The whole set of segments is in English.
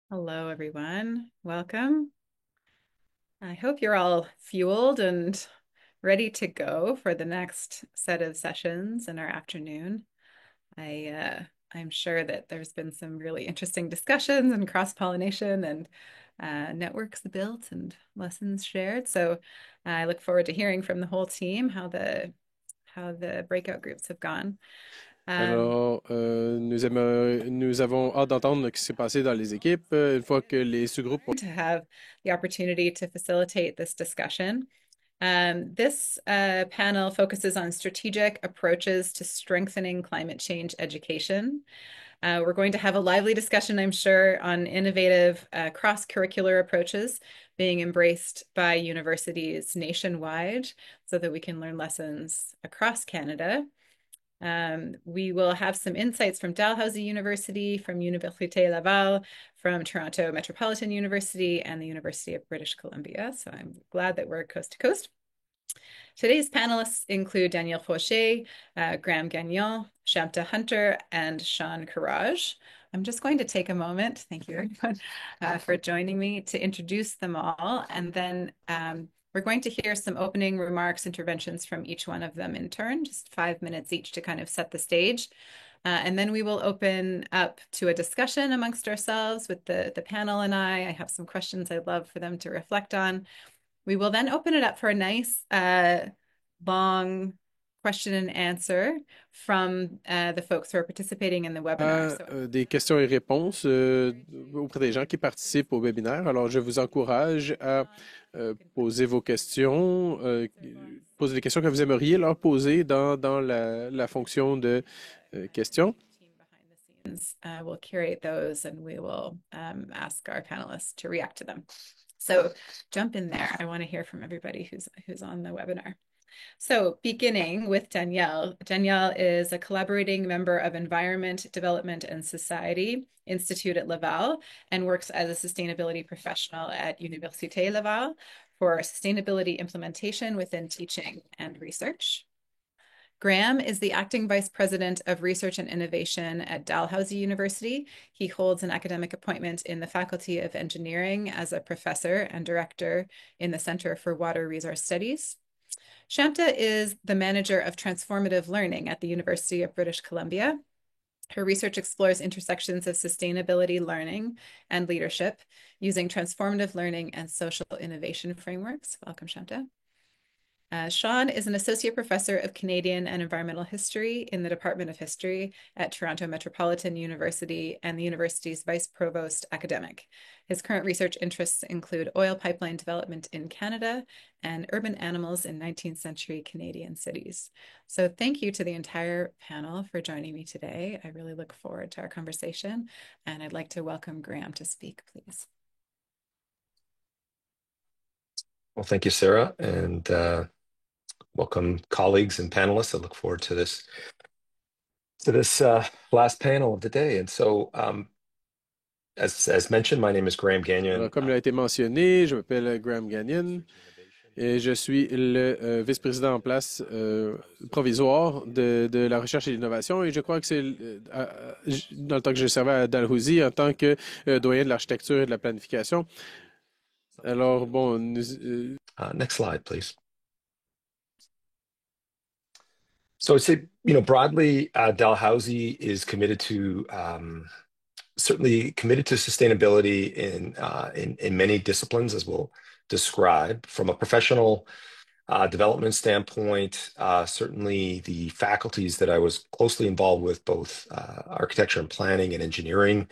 Hello, everyone. Welcome. I hope you're all fueled and ready to go for the next set of sessions in our afternoon. I I'm sure that there's been some really interesting discussions and cross-pollination and networks built and lessons shared. So I look forward to hearing from the whole team how the breakout groups have gone. Um, Alors, nous avons hâte d'entendre ce qui s'est passé dans les équipes une fois que les sous-groupes ont... to have the opportunity to facilitate this discussion. This panel focuses on strategic approaches to strengthening climate change education. We're going to have a lively discussion, I'm sure, on innovative cross-curricular approaches being embraced by universities nationwide so that we can learn lessons across Canada. We will have some insights from Dalhousie University, from Université Laval, from Toronto Metropolitan University, and the University of British Columbia. So I'm glad that we're coast to coast. Today's panelists include Danielle Fauché, Graham Gagnon, Shamta Hunter, and Sean Courage. I'm just going to take a moment, thank you everyone, for joining me to introduce them all. And then we're going to hear some opening remarks, interventions from each one of them in turn, just 5 minutes each to kind of set the stage. And then we will open up to a discussion amongst ourselves with the panel and I. I have some questions I'd love for them to reflect on. We will then open it up for a nice long question and answer from the folks who are participating in the webinar. So des questions et réponses auprès des gens qui participent au webinaire. Alors, je vous encourage à poser vos questions, poser les questions que vous aimeriez leur poser dans la fonction de questions. we'll curate those and we will ask our panelists to react to them. So jump in there. I want to hear from everybody who's on the webinar. So beginning with Danielle. Danielle is a collaborating member of Environment, Development, and Society Institute at Laval and works as a sustainability professional at Université Laval for sustainability implementation within teaching and research. Graham is the acting vice president of research and innovation at Dalhousie University. He holds an academic appointment in the Faculty of Engineering as a professor and director in the Center for Water Resource Studies. Shamta is the manager of transformative learning at the University of British Columbia. Her research explores intersections of sustainability learning and leadership using transformative learning and social innovation frameworks. Welcome, Shamta. Sean is an associate professor of Canadian and environmental history in the Department of History at Toronto Metropolitan University and the university's vice provost academic. His current research interests include oil pipeline development in Canada and urban animals in 19th century Canadian cities. So thank you to the entire panel for joining me today. I really look forward to our conversation, and I'd like to welcome Graham to speak, please. Well, thank you, Sarah, and welcome colleagues and panelists. I look forward to this last panel of the day. And so, as mentioned, my name is Graham Gagnon. Alors, comme il a été mentionné, je m'appelle Graham Gagnon et je suis le vice-président en place provisoire de la recherche et l'innovation. Et je crois que c'est dans le temps que je servais à Dalhousie en tant que doyen de l'architecture et de la planification. Alors, bon, next slide, please. So I'd say, broadly, Dalhousie is committed to certainly committed to sustainability in many disciplines, as we'll describe. From a professional development standpoint, certainly the faculties that I was closely involved with, both architecture and planning and engineering,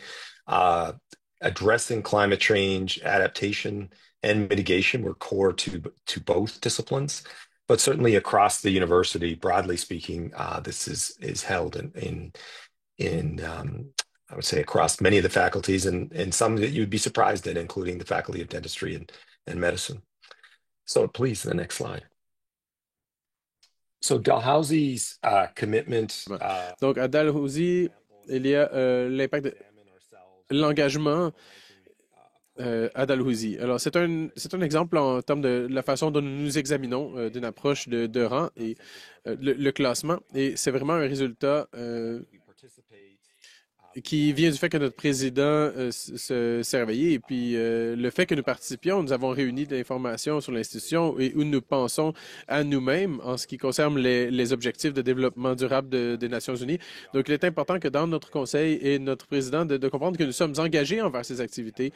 addressing climate change, adaptation, and mitigation were core to both disciplines. But certainly across the university, broadly speaking, this is held in I would say across many of the faculties and some that you'd be surprised at, including the Faculty of Dentistry and Medicine. So please, the next slide. So Dalhousie's commitment. Donc à Dalhousie, il y a l'impact, l'engagement à Dalhousie. Alors, c'est un exemple en termes de la façon dont nous nous examinons d'une approche de rang et le classement. Et c'est vraiment un résultat qui vient du fait que notre président s'est réveillé et puis le fait que nous participions, nous avons réuni de l'information sur l'institution et où nous pensons à nous-mêmes en ce qui concerne les objectifs de développement durable des Nations Unies. Donc, il est important que dans notre conseil et notre président de comprendre que nous sommes engagés envers ces activités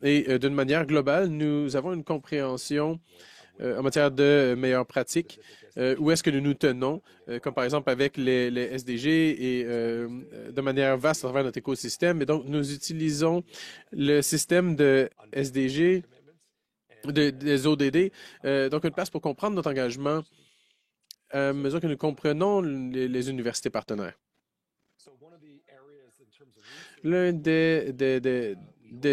et d'une manière globale, nous avons une compréhension en matière de meilleures pratiques, où est-ce que nous nous tenons, comme par exemple avec les SDG et de manière vaste à travers notre écosystème. Et donc, nous utilisons le système de SDG, des ODD, donc une place pour comprendre notre engagement à mesure que nous comprenons les universités partenaires. L'un des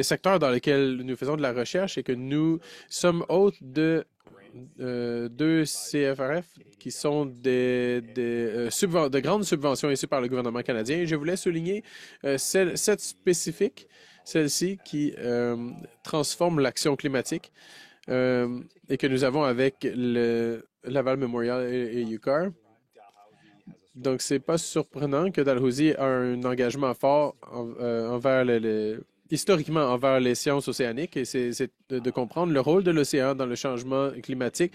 secteurs dans lesquels nous faisons de la recherche est que nous sommes hôtes de deux CFRF qui sont de grandes subventions issues par le gouvernement canadien. Et je voulais souligner cette spécifique, celle-ci qui transforme l'action climatique et que nous avons avec le Laval Memorial et UQAR. Donc, c'est pas surprenant que Dalhousie a un engagement fort envers historiquement envers les sciences océaniques, et c'est de comprendre le rôle de l'océan dans le changement climatique,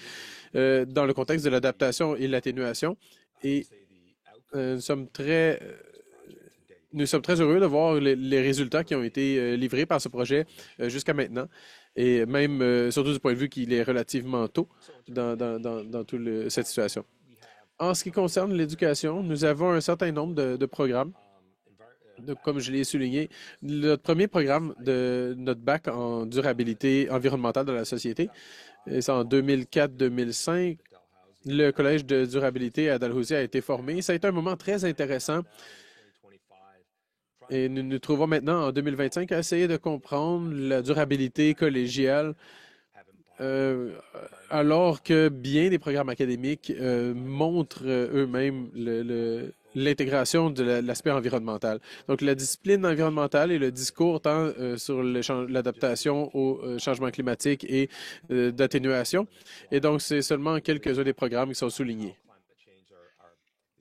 dans le contexte de l'adaptation et l'atténuation. Et nous sommes très heureux de voir les résultats qui ont été livrés par ce projet jusqu'à maintenant, et même surtout du point de vue qu'il est relativement tôt dans toute cette situation. En ce qui concerne l'éducation, nous avons un certain nombre de programmes. Comme je l'ai souligné, notre premier programme de notre bac en durabilité environnementale de la société, c'est en 2004-2005. Le Collège de durabilité à Dalhousie a été formé. Ça a été un moment très intéressant. Et nous nous trouvons maintenant en 2025 à essayer de comprendre la durabilité collégiale alors que bien des programmes académiques montrent eux-mêmes l'intégration de l'aspect environnemental. Donc, la discipline environnementale et le discours tant sur l'adaptation au changement climatique et d'atténuation. Et donc, c'est seulement quelques-uns des programmes qui sont soulignés.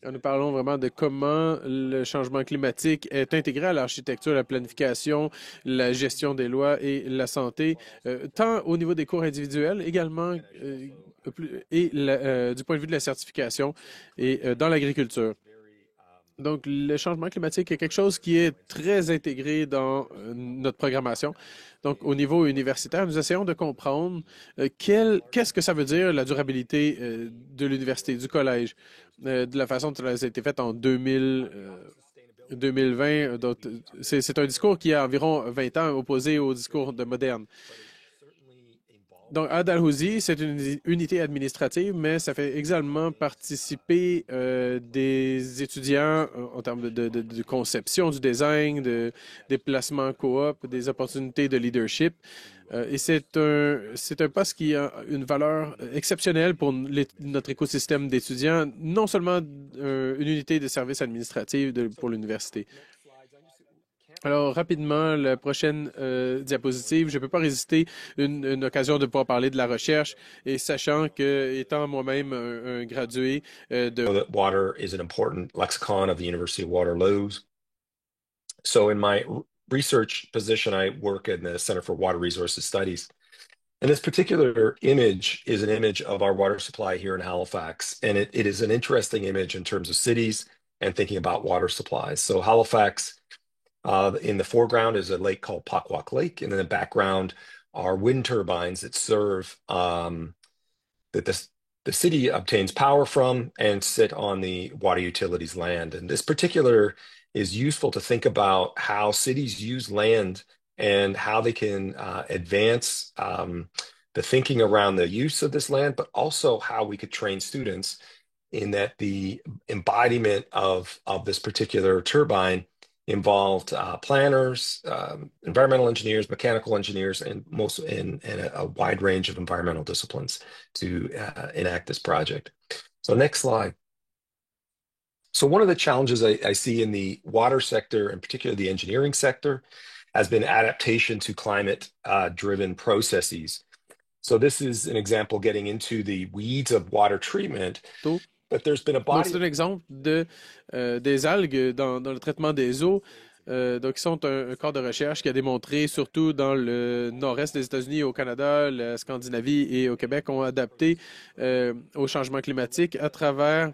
Nous parlons vraiment de comment le changement climatique est intégré à l'architecture, la planification, la gestion des lois et la santé, tant au niveau des cours individuels également et du point de vue de la certification et dans l'agriculture. Donc, le changement climatique est quelque chose qui est très intégré dans notre programmation. Donc, au niveau universitaire, nous essayons de comprendre qu'est-ce que ça veut dire la durabilité de l'université, du collège, de la façon dont ça a été fait en 2020. C'est un discours qui a environ 20 ans opposé au discours de moderne. Donc, à Dalhousie, c'est une unité administrative, mais ça fait également participer des étudiants en termes de conception du design, de déplacement coop, des opportunités de leadership. Et c'est un poste qui a une valeur exceptionnelle pour notre écosystème d'étudiants, non seulement une unité de service administratif pour l'université. Alors, rapidement, la prochaine diapositive, je ne peux pas résister une occasion de pouvoir parler de la recherche, et sachant que, étant moi-même un gradué de... Water is an important lexicon of the University of Waterloo. So in my research position, I work in the Center for Water Resources Studies. And this particular image is an image of our water supply here in Halifax. And it is an interesting image in terms of cities and thinking about water supplies. So Halifax, in the foreground is a lake called Pakwak Lake, and in the background are wind turbines that serve that the city obtains power from and sit on the water utilities land. And this particular is useful to think about how cities use land and how they can advance the thinking around the use of this land, but also how we could train students in that the embodiment of this particular turbine involved planners, environmental engineers, mechanical engineers, and a wide range of environmental disciplines to enact this project. So next slide. So one of the challenges I see in the water sector, in particular the engineering sector, has been adaptation to climate-driven processes. So this is an example getting into the weeds of water treatment. But there's been a body... Donc, c'est un exemple des algues dans le traitement des eaux. Donc, ils sont un corps de recherche qui a démontré, surtout dans le nord-est des États-Unis, au Canada, la Scandinavie et au Québec, ont adapté au changement climatique à travers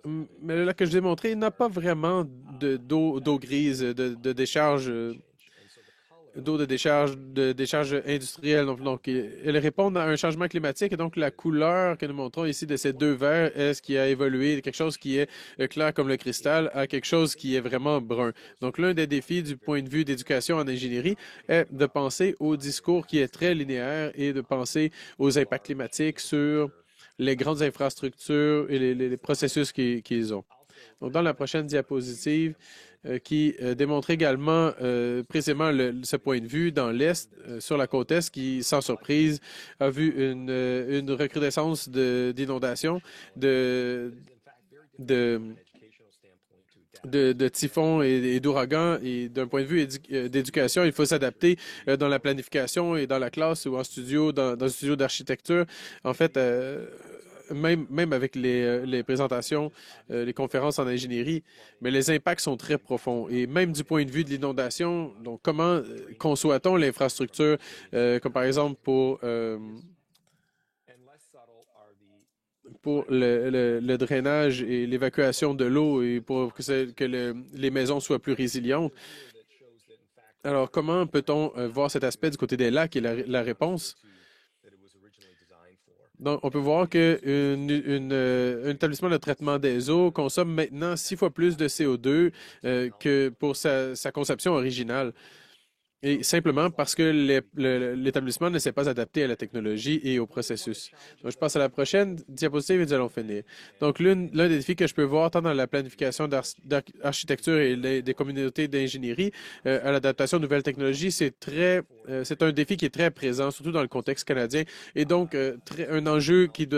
mais le lac que je vous ai montré n'a pas vraiment d'eau grise, de décharge, d'eau de décharge industrielle. Donc, elles répondent à un changement climatique et donc la couleur que nous montrons ici de ces deux verres est ce qui a évolué de quelque chose qui est clair comme le cristal à quelque chose qui est vraiment brun. Donc, l'un des défis du point de vue d'éducation en ingénierie est de penser au discours qui est très linéaire et de penser aux impacts climatiques sur les grandes infrastructures et les processus qu'ils ont. Donc, dans la prochaine diapositive, qui démontre également précisément ce point de vue dans l'Est, sur la côte Est, qui, sans surprise, a vu une recrudescence d'inondations, de typhons et d'ouragans. Et d'un point de vue d'éducation, il faut s'adapter dans la planification et dans la classe ou en studio, dans un studio d'architecture. En fait, même avec les présentations, les conférences en ingénierie, mais les impacts sont très profonds. Et même du point de vue de l'inondation, donc comment conçoit-on l'infrastructure, comme par exemple pour le drainage et l'évacuation de l'eau et pour que les maisons soient plus résilientes. Alors, comment peut-on voir cet aspect du côté des lacs et la réponse? Donc, on peut voir qu'un un établissement de traitement des eaux consomme maintenant 6 fois plus de CO2 que pour sa conception originale. Et simplement parce que l'établissement ne s'est pas adapté à la technologie et au processus. Donc, je passe à la prochaine diapositive et nous allons finir. Donc, l'un des défis que je peux voir tant dans la planification d'architecture et des communautés d'ingénierie à l'adaptation de nouvelles technologies, c'est un défi qui est très présent, surtout dans le contexte canadien, et donc un enjeu qu'il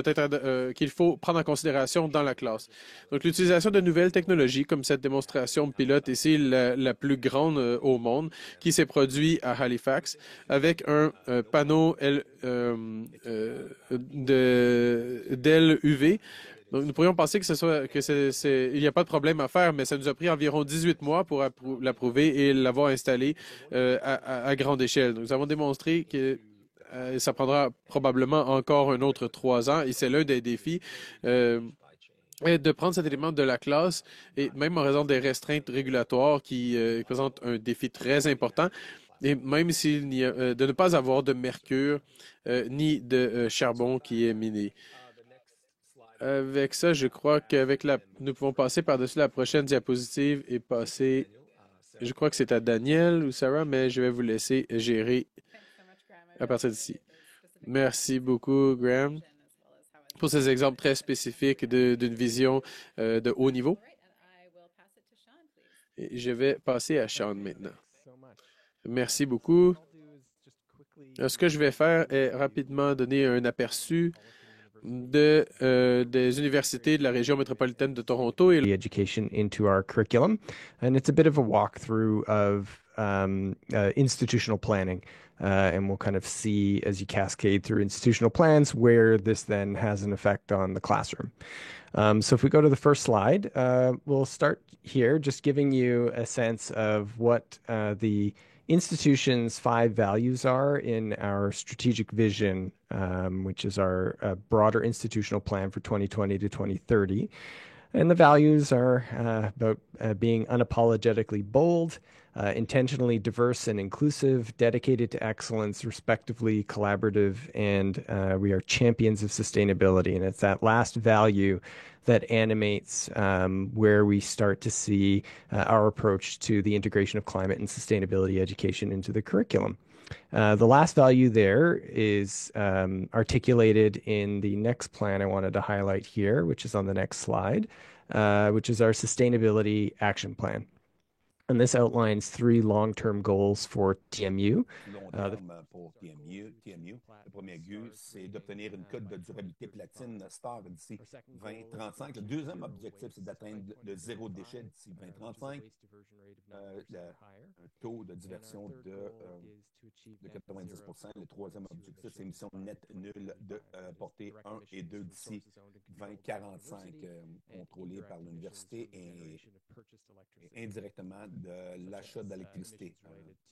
faut prendre en considération dans la classe. Donc, l'utilisation de nouvelles technologies, comme cette démonstration pilote ici, la plus grande au monde, qui s'est produite à Halifax avec un panneau d'aile UV. Donc, nous pourrions penser il n'y a pas de problème à faire, mais ça nous a pris environ 18 mois pour l'approuver et l'avoir installé à grande échelle. Donc, nous avons démontré que ça prendra probablement encore un autre 3 ans et c'est l'un des défis. Et de prendre cet élément de la classe, et même en raison des restreintes régulatoires qui présentent un défi très important, et même s'il n'y a de ne pas avoir de mercure ni de charbon qui est miné. Avec ça, je crois nous pouvons passer par-dessus la prochaine diapositive et passer. Je crois que c'est à Daniel ou Sarah, mais je vais vous laisser gérer à partir d'ici. Merci beaucoup, Graham, pour ces exemples très spécifiques d'une vision de haut niveau. Et je vais passer à Sean maintenant. Merci beaucoup. Ce que je vais faire est rapidement donner un aperçu des universités de la région métropolitaine de Toronto et education into our curriculum, and it's a bit of a walkthrough of institutional planning. And we'll kind of see as you cascade through institutional plans where this then has an effect on the classroom. So if we go to the first slide, we'll start here just giving you a sense of what the institution's 5 values are in our strategic vision, which is our broader institutional plan for 2020 to 2030. And the values are about being unapologetically bold, intentionally diverse and inclusive, dedicated to excellence, respectively collaborative, and we are champions of sustainability. And it's that last value that animates where we start to see our approach to the integration of climate and sustainability education into the curriculum. The last value there is articulated in the next plan I wanted to highlight here, which is on the next slide, which is our sustainability action plan. And this outlines 3 long-term goals for TMU. Long terme pour TMU. Le premier but, c'est d'obtenir une cote de durabilité platine Star d'ici 2035. Le deuxième objectif, c'est d'atteindre le zéro déchet d'ici 2035. Un taux de diversion de 90%. Le troisième objectif, c'est émission nette nulle de portée 1 et 2 d'ici 2045, contrôlée par l'université et indirectement de l'achat d'électricité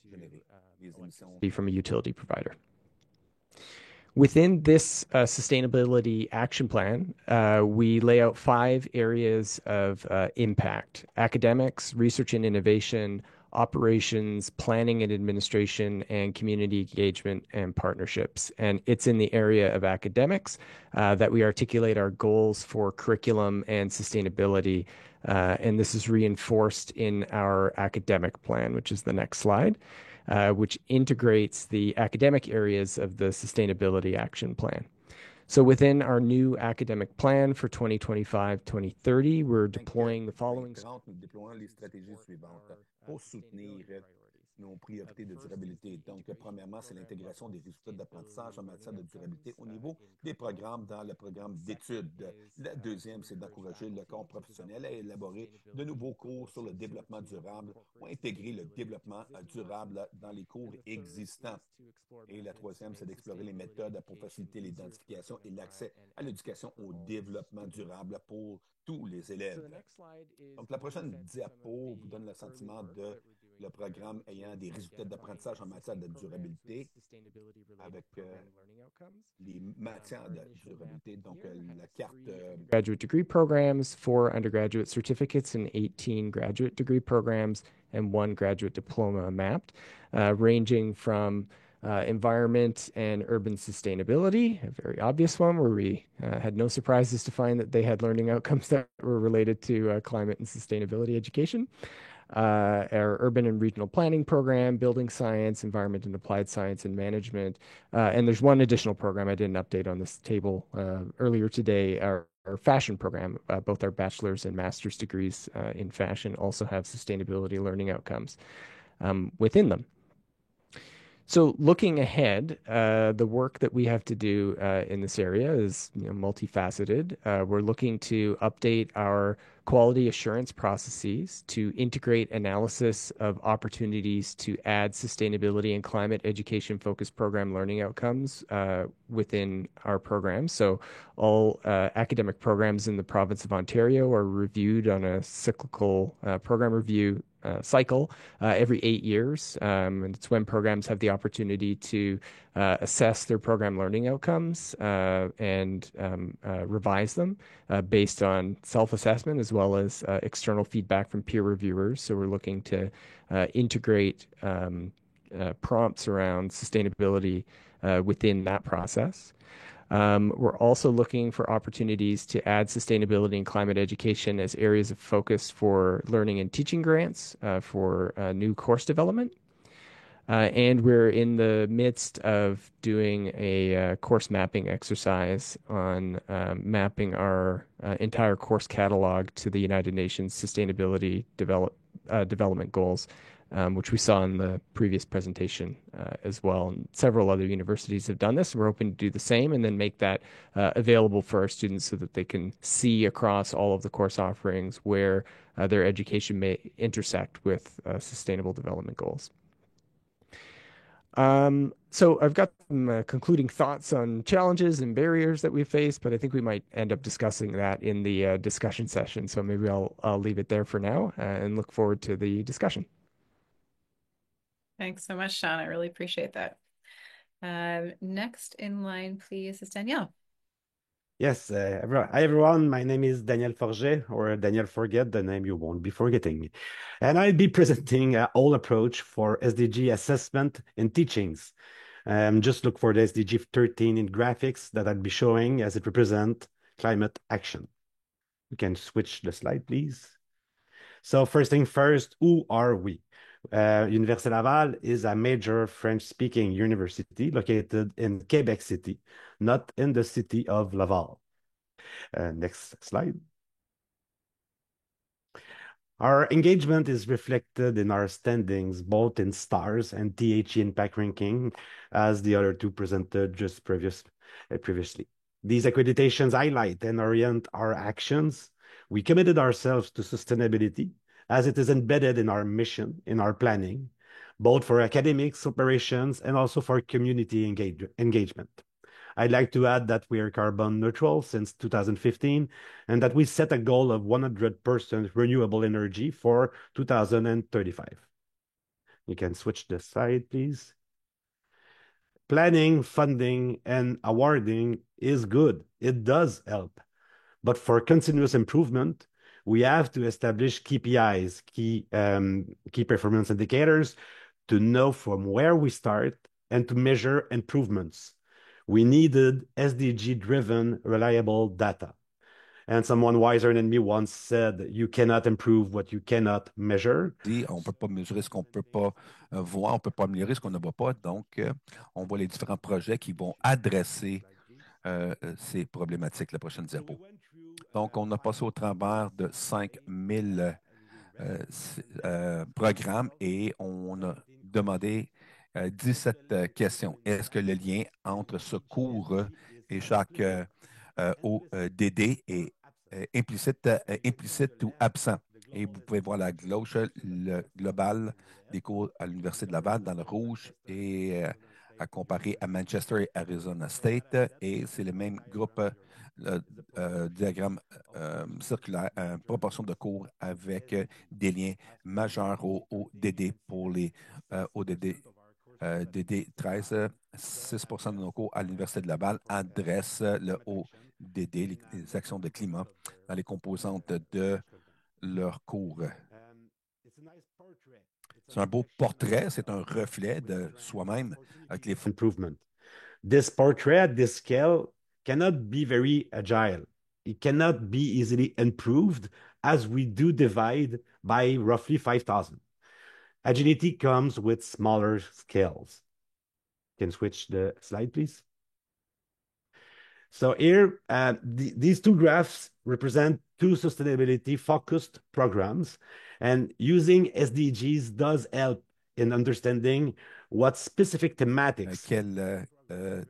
générée. Les émissions from a utility provider. Within this sustainability action plan, we lay out 5 areas of impact: academics, research and innovation, operations, planning and administration, and community engagement and partnerships. And it's in the area of academics that we articulate our goals for curriculum and sustainability. And this is reinforced in our academic plan, which is the next slide, which integrates the academic areas of the Sustainability Action Plan. So within our new academic plan for 2025-2030, we're deploying the following. Nous déployons les stratégies suivantes pour soutenir nos priorités de durabilité. Donc, premièrement, c'est l'intégration des résultats d'apprentissage en matière de durabilité au niveau des programmes dans le programme d'études. La deuxième, c'est d'encourager le corps professionnel à élaborer de nouveaux cours sur le développement durable ou intégrer le développement durable dans les cours existants. Et la troisième, c'est d'explorer les méthodes pour faciliter l'identification et l'accès à l'éducation au développement durable pour tous les élèves. Donc, la prochaine diapo vous donne le sentiment de le programme ayant des résultats d'apprentissage en matière de durabilité avec les matières de durabilité. Donc, la carte. Graduate degree programs, 4 undergraduate certificates, and 18 graduate degree programs, and 1 graduate diploma mapped, ranging from environment and urban sustainability, a very obvious one where we had no surprises to find that they had learning outcomes that were related to climate and sustainability education. Our urban and regional planning program, building science, environment and applied science and management. And there's one additional program I didn't update on this table earlier today, our fashion program. Both our bachelor's and master's degrees in fashion also have sustainability learning outcomes within them. So looking ahead, the work that we have to do in this area is multifaceted. We're looking to update our quality assurance processes to integrate analysis of opportunities to add sustainability and climate education focused program learning outcomes within our programs. So all academic programs in the province of Ontario are reviewed on a cyclical program review cycle every 8 years. And it's when programs have the opportunity to assess their program learning outcomes and revise them based on self-assessment as well as external feedback from peer reviewers. So we're looking to integrate prompts around sustainability within that process. We're also looking for opportunities to add sustainability and climate education as areas of focus for learning and teaching grants for new course development. And we're in the midst of doing a course mapping exercise on mapping our entire course catalog to the United Nations Sustainability Development Goals, which we saw in the previous presentation as well. And several other universities have done this. We're hoping to do the same and then make that available for our students so that they can see across all of the course offerings where their education may intersect with sustainable development goals. So I've got some concluding thoughts on challenges and barriers that we face, but I think we might end up discussing that in the discussion session. So maybe I'll leave it there for now and look forward to the discussion. Thanks so much, Sean. I really appreciate that. Next in line, please, is Danielle. Yes, hi everyone. My name is Daniel Forget, or Daniel Forget, the name you won't be forgetting. And I'll be presenting a whole approach for SDG assessment and teachings. Just look for the SDG 13 in graphics that I'll be showing as it represents climate action. You can switch the slide, please. So first thing first, who are we? Université Laval is a major French-speaking university located in Quebec City, not in the city of Laval. Next slide. Our engagement is reflected in our standings, both in stars and THE impact ranking, as the other two presented just previously. These accreditations highlight and orient our actions. We committed ourselves to sustainability as it is embedded in our mission, in our planning, both for academics, operations, and also for community engagement. I'd like to add that we are carbon neutral since 2015 and that we set a goal of 100% renewable energy for 2035. You can switch the slide, please. Planning, funding, and awarding is good. It does help. But for continuous improvement, we have to establish KPIs, key performance indicators, to know from where we start and to measure improvements. We needed SDG-driven, reliable data. And someone wiser than me once said, you cannot improve what you cannot measure. On ne peut pas mesurer ce qu'on ne peut pas voir, on ne peut pas améliorer ce qu'on ne voit pas. Donc, on voit les différents projets qui vont adresser ces problématiques. La prochaine diapo. Donc, on a passé au travers de 5000 programmes et on a demandé 17 questions. Est-ce que le lien entre ce cours et chaque ODD est implicite ou absent? Et vous pouvez voir à la gauche le global des cours à l'Université de Laval dans le rouge et à comparer à Manchester et Arizona State. Et c'est le même groupe, diagramme circulaire, proportion de cours avec des liens majeurs au ODD pour les ODD. DD 13, 6% de nos cours à l'Université de Laval adressent le ODD, les actions de climat, dans les composantes de leurs cours. C'est un beau portrait, c'est un reflet de soi-même avec les improvement. This portrait at this scale cannot be very agile. It cannot be easily improved as we do divide by roughly 5,000. Agility comes with smaller scales. Can switch the slide, please. So here, these two graphs represent two sustainability-focused programs, and using SDGs does help in understanding what specific thematics. Quelle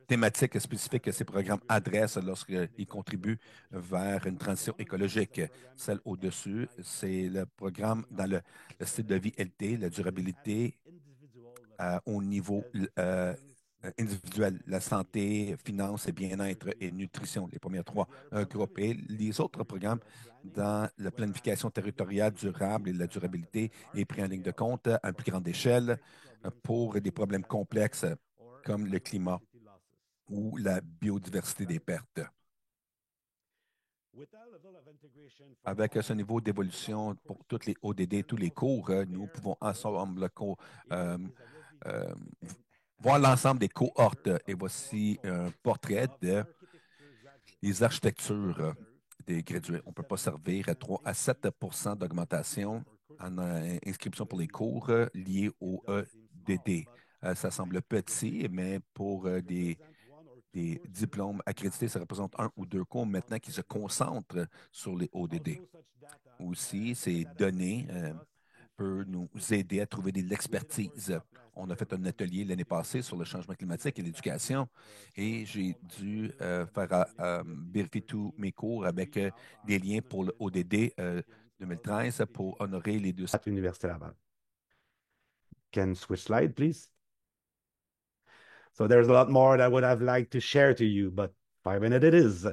thématique spécifique que ces programmes adressent lorsqu'ils contribuent vers une transition écologique. Celle au-dessus, c'est le programme dans le style de vie LT, la durabilité au niveau individuel, la santé, finances et bien-être et nutrition, les premiers trois groupes. Et les autres programmes dans la planification territoriale durable et la durabilité est pris en ligne de compte à une plus grande échelle pour des problèmes complexes comme le climat ou la biodiversité des pertes. Avec ce niveau d'évolution pour tous les ODD, tous les cours, nous pouvons ensemble voir l'ensemble des cohortes. Et voici un portrait des architectures des gradués. On ne peut pas servir à 3 à 7 d'augmentation en inscription pour les cours liés au EDD. Ça semble petit, mais pour des diplômes accrédités, ça représente 1 ou 2 cours maintenant qui se concentrent sur les ODD. Aussi, ces données peuvent nous aider à trouver de l'expertise. On a fait un atelier l'année passée sur le changement climatique et l'éducation et j'ai dû vérifier tous mes cours avec des liens pour le ODD 2013 pour honorer les deux. At l'Université Laval. Can switch slide, please. So there's a lot more that I would have liked to share to you, but 5 minutes it is.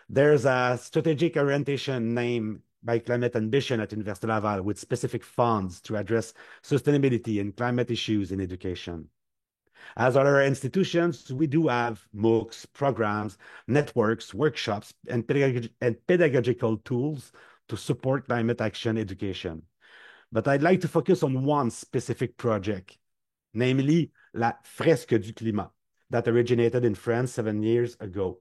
There's a strategic orientation named by Climate Ambition at Université Laval with specific funds to address sustainability and climate issues in education. As other institutions, we do have MOOCs, programs, networks, workshops, and pedagogical tools to support climate action education. But I'd like to focus on one specific project, namely La Fresque du Climat, that originated in France 7 years ago.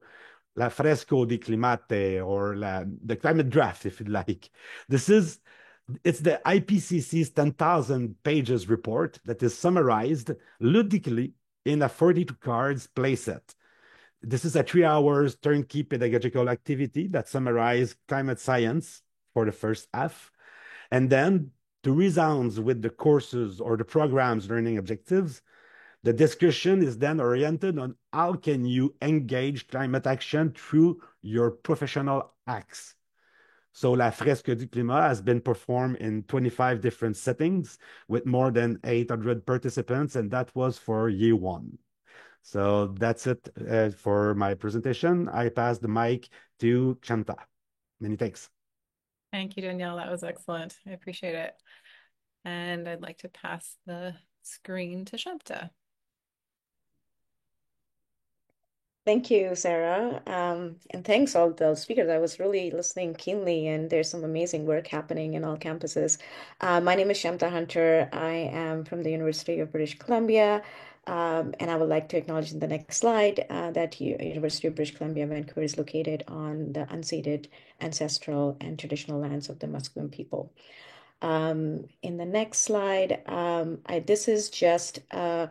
La Fresco di Climate, or the climate draft, if you like. It's the IPCC's 10,000 pages report that is summarized ludically in a 42 cards playset. This is a 3 hours turnkey pedagogical activity that summarizes climate science for the first half And then to resound with the courses or the programs learning objectives, the discussion is then oriented on how can you engage climate action through your professional acts. So La Fresque du Climat has been performed in 25 different settings with more than 800 participants, and that was for year one. So that's it for my presentation. I pass the mic to Chanta. Many thanks. Thank you, Danielle. That was excellent. I appreciate it. And I'd like to pass the screen to Shanta. Thank you, Sarah. And thanks all the speakers. I was really listening keenly, and there's some amazing work happening in all campuses. My name is Shamta Hunter. I am from the University of British Columbia. And I would like to acknowledge in the next slide that University of British Columbia, Vancouver is located on the unceded ancestral and traditional lands of the Musqueam people. In the next slide, this is just a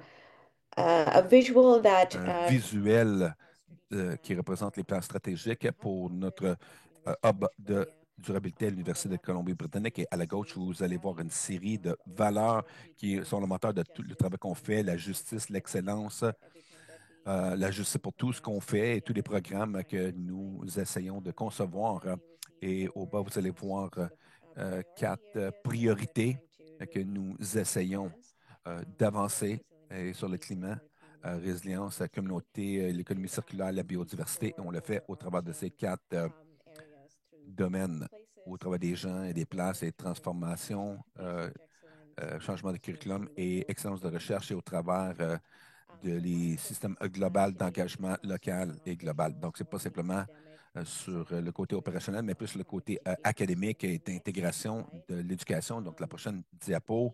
visual that... visuel qui représente les plans stratégiques pour notre hub de durabilité à l'Université de Colombie-Britannique. Et à la gauche, vous allez voir une série de valeurs qui sont le moteur de tout le travail qu'on fait, la justice, l'excellence, la justice pour tout ce qu'on fait et tous les programmes que nous essayons de concevoir. Et au bas, vous allez voir 4 priorités que nous essayons d'avancer sur le climat. Résilience, la communauté, l'économie circulaire, la biodiversité. Et on le fait au travers de ces 4 domaines, au travers des gens et des places et transformations, changement de curriculum et excellence de recherche et au travers les systèmes globaux d'engagement local et global. Donc, ce n'est pas simplement sur le côté opérationnel, mais plus le côté académique et d'intégration de l'éducation. Donc, la prochaine diapo,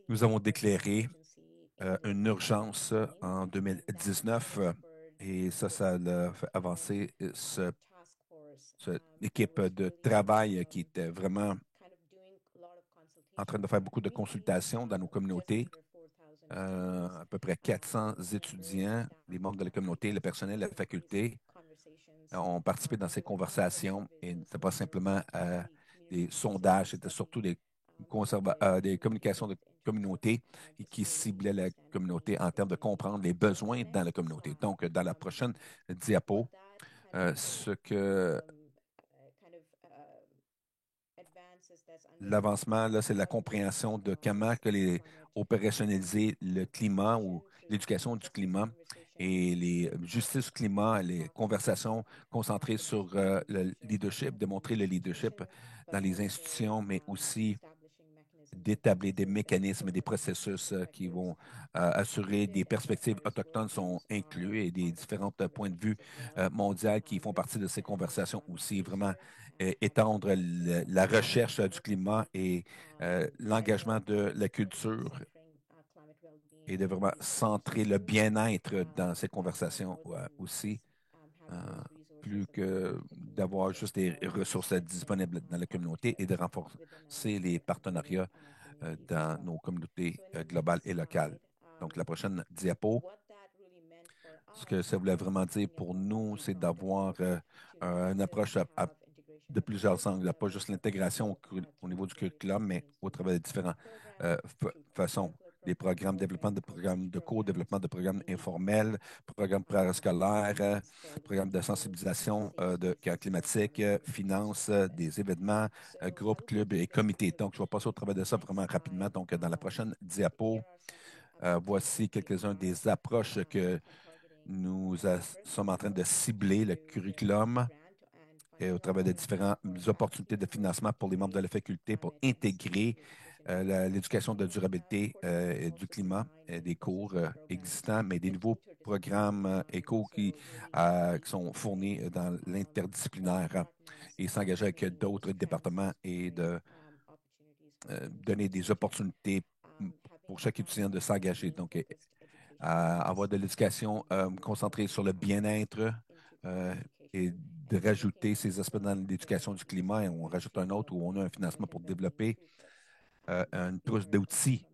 nous avons déclaré une urgence en 2019 et ça a fait avancer cette équipe de travail qui était vraiment en train de faire beaucoup de consultations dans nos communautés. À peu près 400 étudiants, les membres de la communauté, le personnel, la faculté ont participé dans ces conversations et ce n'était pas simplement des sondages, c'était surtout des communications de communauté qui ciblaient la communauté en termes de comprendre les besoins dans la communauté. Donc, dans la prochaine diapo, ce que l'avancement, là, c'est la compréhension de comment opérationnaliser le climat ou l'éducation du climat et les justices climat, les conversations concentrées sur le leadership, démontrer le leadership dans les institutions, mais aussi d'établir des mécanismes et des processus qui vont assurer des perspectives autochtones sont inclus et des différents points de vue mondiaux qui font partie de ces conversations aussi, vraiment étendre la recherche du climat et l'engagement de la culture et de vraiment centrer le bien-être dans ces conversations aussi, plus que d'avoir juste des ressources disponibles dans la communauté et de renforcer les partenariats dans nos communautés globales et locales. Donc, la prochaine diapo, ce que ça voulait vraiment dire pour nous, c'est d'avoir une approche de plusieurs angles, pas juste l'intégration au niveau du curriculum, mais au travers de différentes façons. Des programmes de développement de programmes de cours, développement de programmes informels, programmes préscolaires, programmes de sensibilisation climatique, finances, des événements, groupes, clubs et comités. Donc, je vais passer au travers de ça vraiment rapidement. Donc, dans la prochaine diapo, voici quelques-uns des approches que nous sommes en train de cibler le curriculum et au travers de différentes opportunités de financement pour les membres de la faculté pour intégrer l'éducation de durabilité et du climat, des cours existants, mais des nouveaux programmes et cours qui sont fournis dans l'interdisciplinaire et s'engager avec d'autres départements et de donner des opportunités pour chaque étudiant de s'engager. Donc, avoir de l'éducation concentrée sur le bien-être et de rajouter ces aspects dans l'éducation du climat. Et on rajoute un autre où on a un financement pour développer une trousse d'outils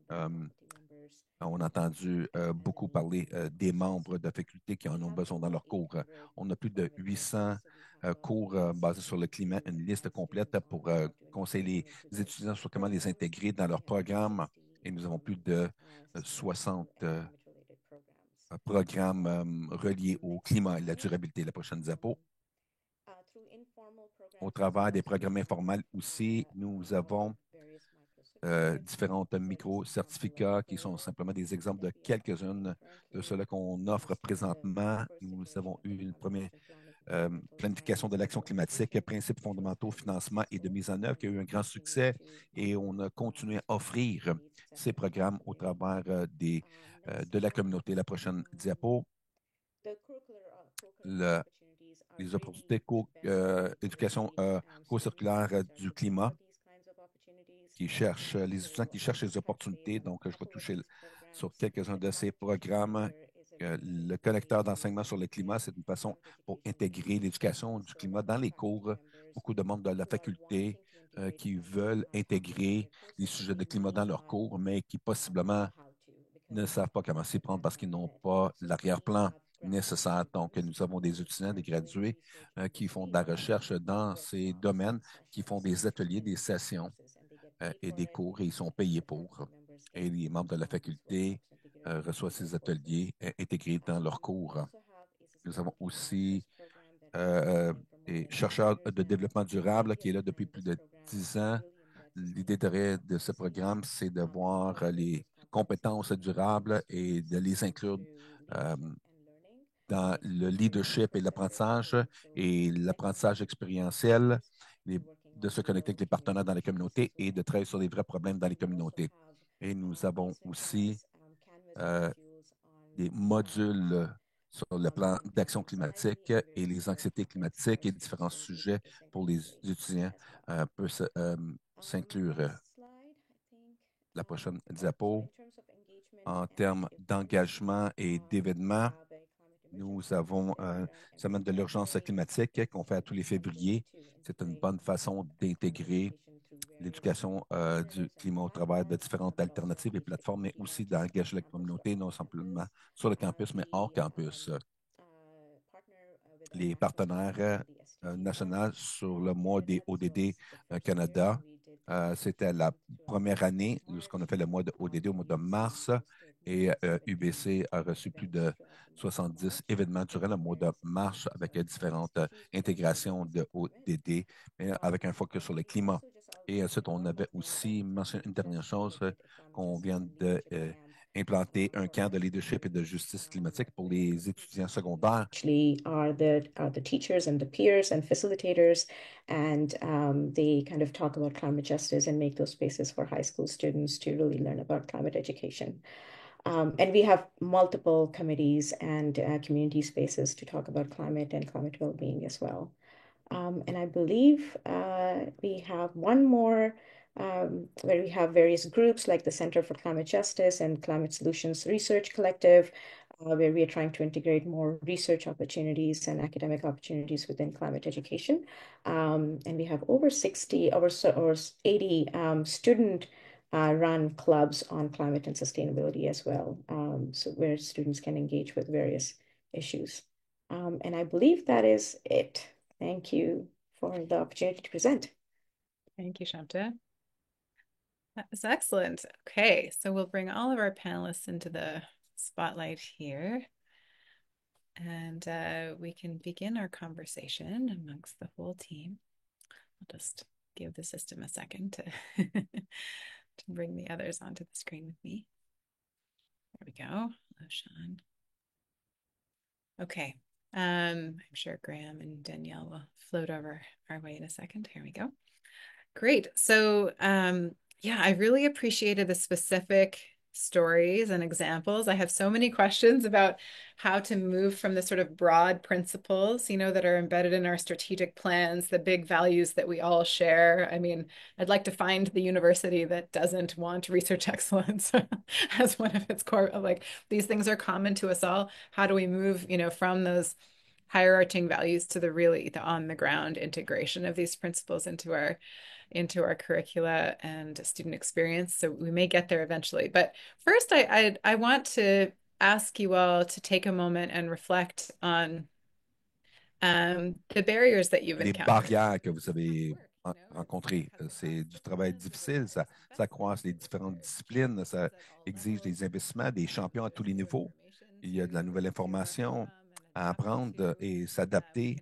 On a entendu beaucoup parler des membres de faculté qui en ont besoin dans leurs cours. On a plus de 800 cours basés sur le climat, une liste complète pour conseiller les étudiants sur comment les intégrer dans leur programme. Et nous avons plus de 60 programmes reliés au climat et la durabilité. La prochaine diapo. Au travers des programmes informels aussi, nous avons différents micro-certificats qui sont simplement des exemples de quelques-unes de ceux qu'on offre présentement. Nous avons eu une première planification de l'action climatique, principes fondamentaux, financement et de mise en œuvre qui a eu un grand succès et on a continué à offrir ces programmes au travers de la communauté. La prochaine diapo. Les opportunités d'éducation co-circulaire du climat qui cherchent, les étudiants qui cherchent les opportunités. Donc, je vais toucher sur quelques-uns de ces programmes. Le connecteur d'enseignement sur le climat, c'est une façon pour intégrer l'éducation du climat dans les cours. Beaucoup de membres de la faculté qui veulent intégrer les sujets de climat dans leurs cours, mais qui possiblement ne savent pas comment s'y prendre parce qu'ils n'ont pas l'arrière-plan nécessaire. Donc, nous avons des étudiants, des gradués qui font de la recherche dans ces domaines, qui font des ateliers, des sessions et des cours et ils sont payés pour. Et les membres de la faculté reçoivent ces ateliers intégrés dans leurs cours. Nous avons aussi des chercheurs de développement durable qui est là depuis plus de 10 ans. L'idée de ce programme, c'est de voir les compétences durables et de les inclure dans le leadership et l'apprentissage expérientiel, de se connecter avec les partenaires dans les communautés et de travailler sur les vrais problèmes dans les communautés. Et nous avons aussi des modules sur le plan d'action climatique et les anxiétés climatiques et différents sujets pour les étudiants peuvent s'inclure. La prochaine diapo. En termes d'engagement et d'événements, nous avons semaine de l'urgence climatique qu'on fait à tous les février. C'est une bonne façon d'intégrer l'éducation du climat au travers de différentes alternatives et plateformes, mais aussi d'engager la communauté, non simplement sur le campus, mais hors campus. Les partenaires nationaux sur le mois des ODD Canada, c'était la première année, lorsqu'on a fait le mois de ODD au mois de mars, et UBC a reçu plus de 70 événements durant le mois de mars avec différentes intégrations de ODD, mais avec un focus sur le climat. Et ensuite, on avait aussi mentionné une dernière chose qu'on vient d'implanter un camp de leadership et de justice climatique pour les étudiants secondaires. Actually are the teachers and the peers and facilitators, and they kind of talk about climate justice and make those spaces for high school students to really learn about climate education. And we have multiple committees and community spaces to talk about climate and climate well-being as well. And I believe we have one more where we have various groups like the Center for Climate Justice and Climate Solutions Research Collective, where we are trying to integrate more research opportunities and academic opportunities within climate education. And we have over 60 or 80 student run clubs on climate and sustainability as well, so where students can engage with various issues. And I believe that is it. Thank you for the opportunity to present. Thank you, Shamta. That was excellent. Okay, so we'll bring all of our panelists into the spotlight here. And we can begin our conversation amongst the whole team. I'll just give the system a second to, to bring the others onto the screen with me. There we go. Hello, Sean. Okay. I'm sure Graham and Danielle will float over our way in a second. Here we go. Great. So yeah, I really appreciated the specific stories and examples. I have so many questions about how to move from the sort of broad principles, you know, that are embedded in our strategic plans, the big values that we all share. I mean, I'd like to find the university that doesn't want research excellence as one of its core, like these things are common to us all. How do we move, you know, from those hierarching values to the really the on the ground integration of these principles into into our curricula and student experience. So we may get there eventually. But first, I want to ask you all to take a moment and reflect on the barriers that you've Les encountered. barrières que vous avez rencontrées. C'est du travail difficile, ça croise les différentes disciplines, ça exige des investissements, des champions à tous les niveaux. Il y a de la nouvelle information à apprendre et s'adapter.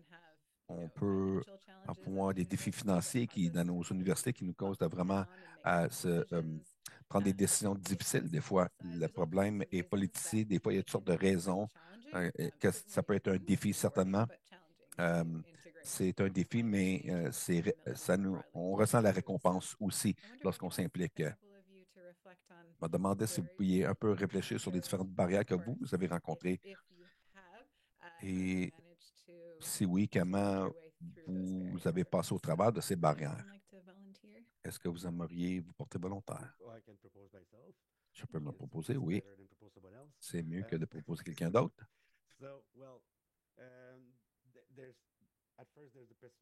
On peut avoir des défis financiers dans nos universités qui nous causent de vraiment prendre des décisions difficiles. Des fois, le problème est politisé. Des fois, il y a toutes sortes de raisons. Que ça peut être un défi, certainement. C'est un défi, mais on ressent la récompense aussi lorsqu'on s'implique. Je me demandais si vous pouviez un peu réfléchir sur les différentes barrières que vous avez rencontrées. Et si oui, comment vous avez passé au travers de ces barrières? Est-ce que vous aimeriez vous porter volontaire? Je peux me proposer, oui. C'est mieux que de proposer quelqu'un d'autre.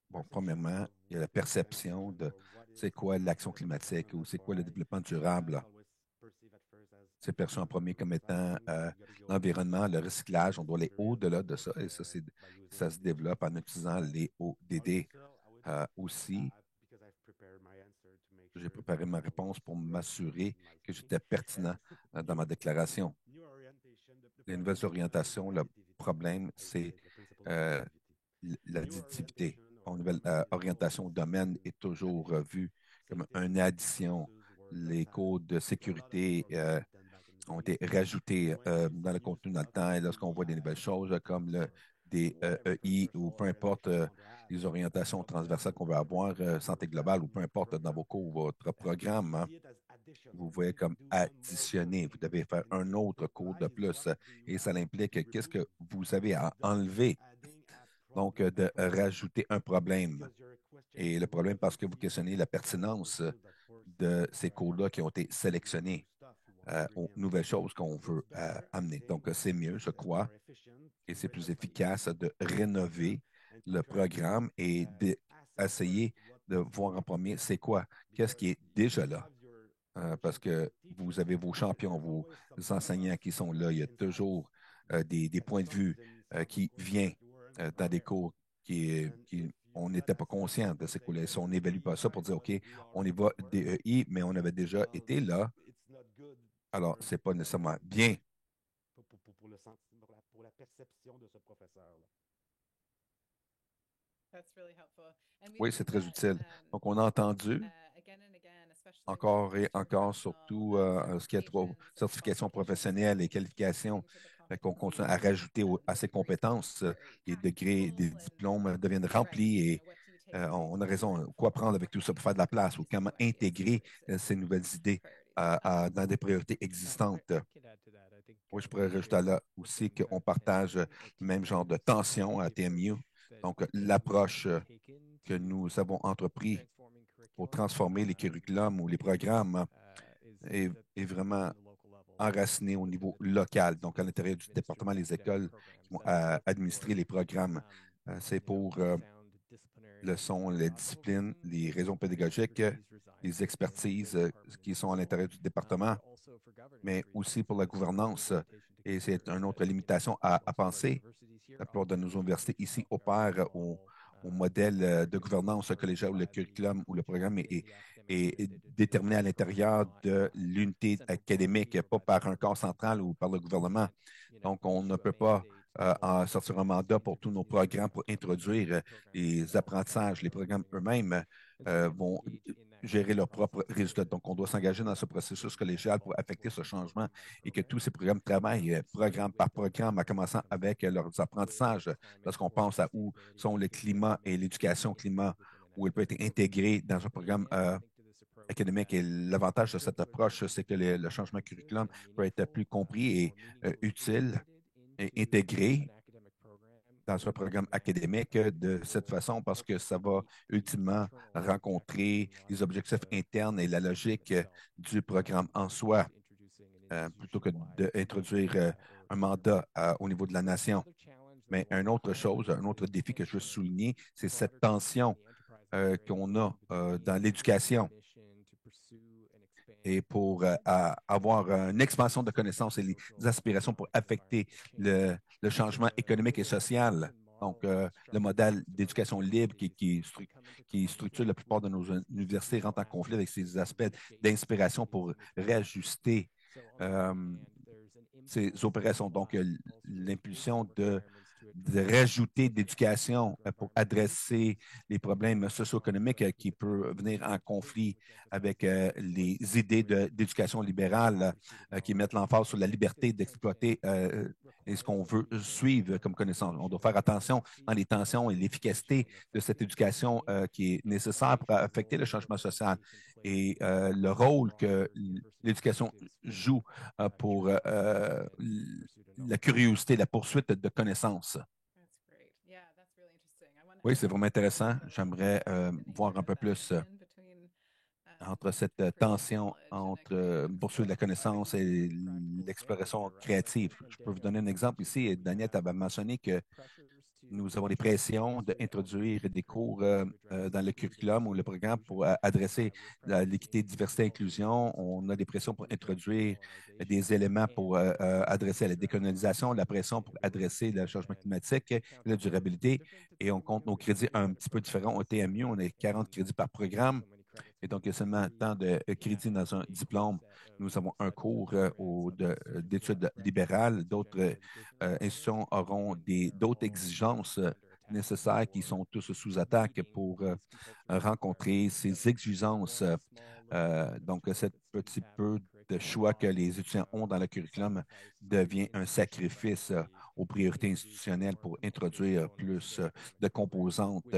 Bon, premièrement, il y a la perception de c'est quoi l'action climatique ou c'est quoi le développement durable. C'est perçu en premier comme étant l'environnement, le recyclage. On doit aller au-delà de ça. Et ça se développe en utilisant les ODD aussi. J'ai préparé ma réponse pour m'assurer que j'étais pertinent dans ma déclaration. Les nouvelles orientations, le problème, c'est l'additivité. Une nouvelle orientation au domaine est toujours vue comme une addition. Les codes de sécurité ont été rajoutés dans le contenu dans le temps et lorsqu'on voit des nouvelles choses comme des EI ou peu importe les orientations transversales qu'on veut avoir, santé globale ou peu importe dans vos cours, votre programme, hein, vous voyez comme additionner. Vous devez faire un autre cours de plus et ça implique qu'est-ce que vous avez à enlever. Donc, de rajouter un problème. Et le problème, parce que vous questionnez la pertinence de ces cours-là qui ont été sélectionnés aux nouvelles choses qu'on veut amener. Donc, c'est mieux, je crois, et c'est plus efficace de rénover le programme et d'essayer de voir en premier c'est quoi, qu'est-ce qui est déjà là. Parce que vous avez vos champions, vos enseignants qui sont là. Il y a toujours des points de vue qui viennent dans des cours on n'était pas conscient de ces cours-là. On n'évalue pas ça pour dire, OK, on y va DEI, mais on avait déjà été là. Alors, ce n'est pas nécessairement bien. Pour la perception de ce professeur-là. Oui, c'est très utile. Donc, on a entendu encore et encore, surtout ce qui est trop certification professionnelle et qualifications, qu'on continue à rajouter à ces compétences. Les degrés, des diplômes deviennent remplis et on a raison. Quoi prendre avec tout ça pour faire de la place ou comment intégrer ces nouvelles idées dans des priorités existantes. Oui, je pourrais rajouter là aussi qu'on partage le même genre de tension à TMU. Donc, l'approche que nous avons entrepris pour transformer les curriculums ou les programmes est vraiment enraciné au niveau local. Donc, à l'intérieur du département, les écoles qui vont administrer les programmes. C'est pour leçons, les disciplines, les raisons pédagogiques, les expertises qui sont à l'intérieur du département, mais aussi pour la gouvernance. Et c'est une autre limitation à penser. La plupart de nos universités ici opèrent au modèle de gouvernance collégiale où le curriculum ou le programme est déterminé à l'intérieur de l'unité académique, pas par un corps central ou par le gouvernement. Donc, on ne peut pas sortir un mandat pour tous nos programmes pour introduire les apprentissages. Les programmes eux-mêmes vont gérer leurs propres résultats. Donc, on doit s'engager dans ce processus collégial pour affecter ce changement et que tous ces programmes travaillent programme par programme, en commençant avec leurs apprentissages. Lorsqu'on pense à où sont le climat et l'éducation climat, où il peut être intégré dans un programme académique. Et l'avantage de cette approche, c'est que le changement curriculum peut être plus compris et utile et intégré dans un programme académique de cette façon parce que ça va ultimement rencontrer les objectifs internes et la logique du programme en soi, plutôt que d'introduire un mandat au niveau de la nation. Mais une autre chose, un autre défi que je veux souligner, c'est cette tension qu'on a dans l'éducation et pour avoir une expansion de connaissances et les aspirations pour affecter le changement économique et social. Donc, le modèle d'éducation libre qui structure la plupart de nos universités rentre en conflit avec ces aspects d'inspiration pour réajuster ces opérations. Donc, l'impulsion de rajouter d'éducation pour adresser les problèmes socio-économiques qui peuvent venir en conflit avec les idées d'éducation libérale qui mettent l'emphase sur la liberté d'exploiter et ce qu'on veut suivre comme connaissance. On doit faire attention dans les tensions et l'efficacité de cette éducation qui est nécessaire pour affecter le changement social et le rôle que l'éducation joue pour la curiosité, la poursuite de connaissances. Oui, c'est vraiment intéressant. J'aimerais voir un peu plus entre cette tension entre poursuivre la connaissance et l'exploration créative. Je peux vous donner un exemple ici. Daniel avait mentionné que nous avons des pressions d'introduire des cours dans le curriculum ou le programme pour adresser l'équité, diversité, inclusion. On a des pressions pour introduire des éléments pour adresser la décolonisation, la pression pour adresser le changement climatique, la durabilité. Et on compte nos crédits un petit peu différents au TMU. On a 40 crédits par programme. Et donc, il y a seulement tant de crédits dans un diplôme. Nous avons un cours d'études libérales. D'autres institutions auront d'autres exigences nécessaires qui sont tous sous attaque pour rencontrer ces exigences. Donc, ce petit peu de choix que les étudiants ont dans le curriculum devient un sacrifice aux priorités institutionnelles pour introduire plus de composantes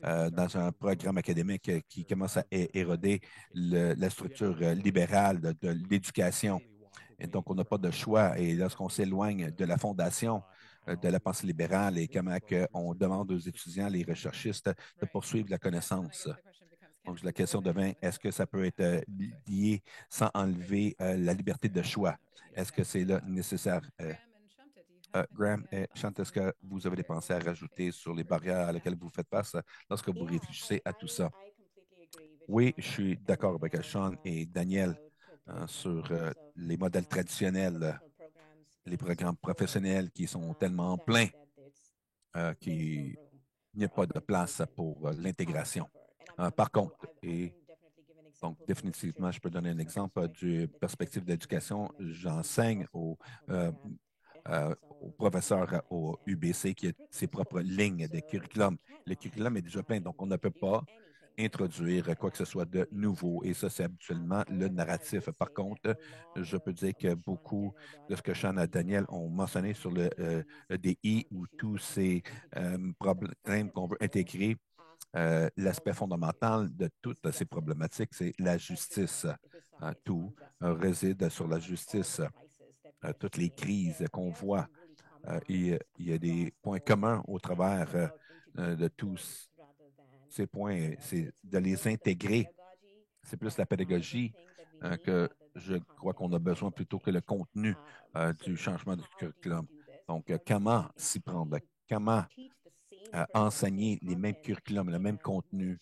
dans un programme académique qui commence à éroder la structure libérale de l'éducation. Et donc, on n'a pas de choix. Et lorsqu'on s'éloigne de la fondation de la pensée libérale et comment on demande aux étudiants, les recherchistes, de poursuivre la connaissance. Donc, la question devient, est-ce que ça peut être lié sans enlever la liberté de choix? Est-ce que c'est là nécessaire? Graham et Chante, est-ce que vous avez des pensées à rajouter sur les barrières à lesquelles vous faites face lorsque vous réfléchissez à tout ça? Oui, je suis d'accord avec Sean et Daniel sur les modèles traditionnels, les programmes professionnels qui sont tellement pleins qu'il n'y a pas de place pour l'intégration. Par contre, donc définitivement, je peux donner un exemple du perspective d'éducation. J'enseigne aux professeurs au UBC qui a ses propres lignes de curriculum. Le curriculum est déjà plein, donc on ne peut pas introduire quoi que ce soit de nouveau. Et ça, c'est habituellement le narratif. Par contre, je peux dire que beaucoup de ce que Sean et Daniel ont mentionné sur le DI ou tous ces problèmes qu'on veut intégrer, l'aspect fondamental de toutes ces problématiques, c'est la justice. Tout réside sur la justice. Toutes les crises qu'on voit, il y a des points communs au travers de tous ces points, c'est de les intégrer. C'est plus la pédagogie que je crois qu'on a besoin plutôt que le contenu du changement du curriculum. Donc, comment s'y prendre? Comment enseigner les mêmes curriculums, le même contenu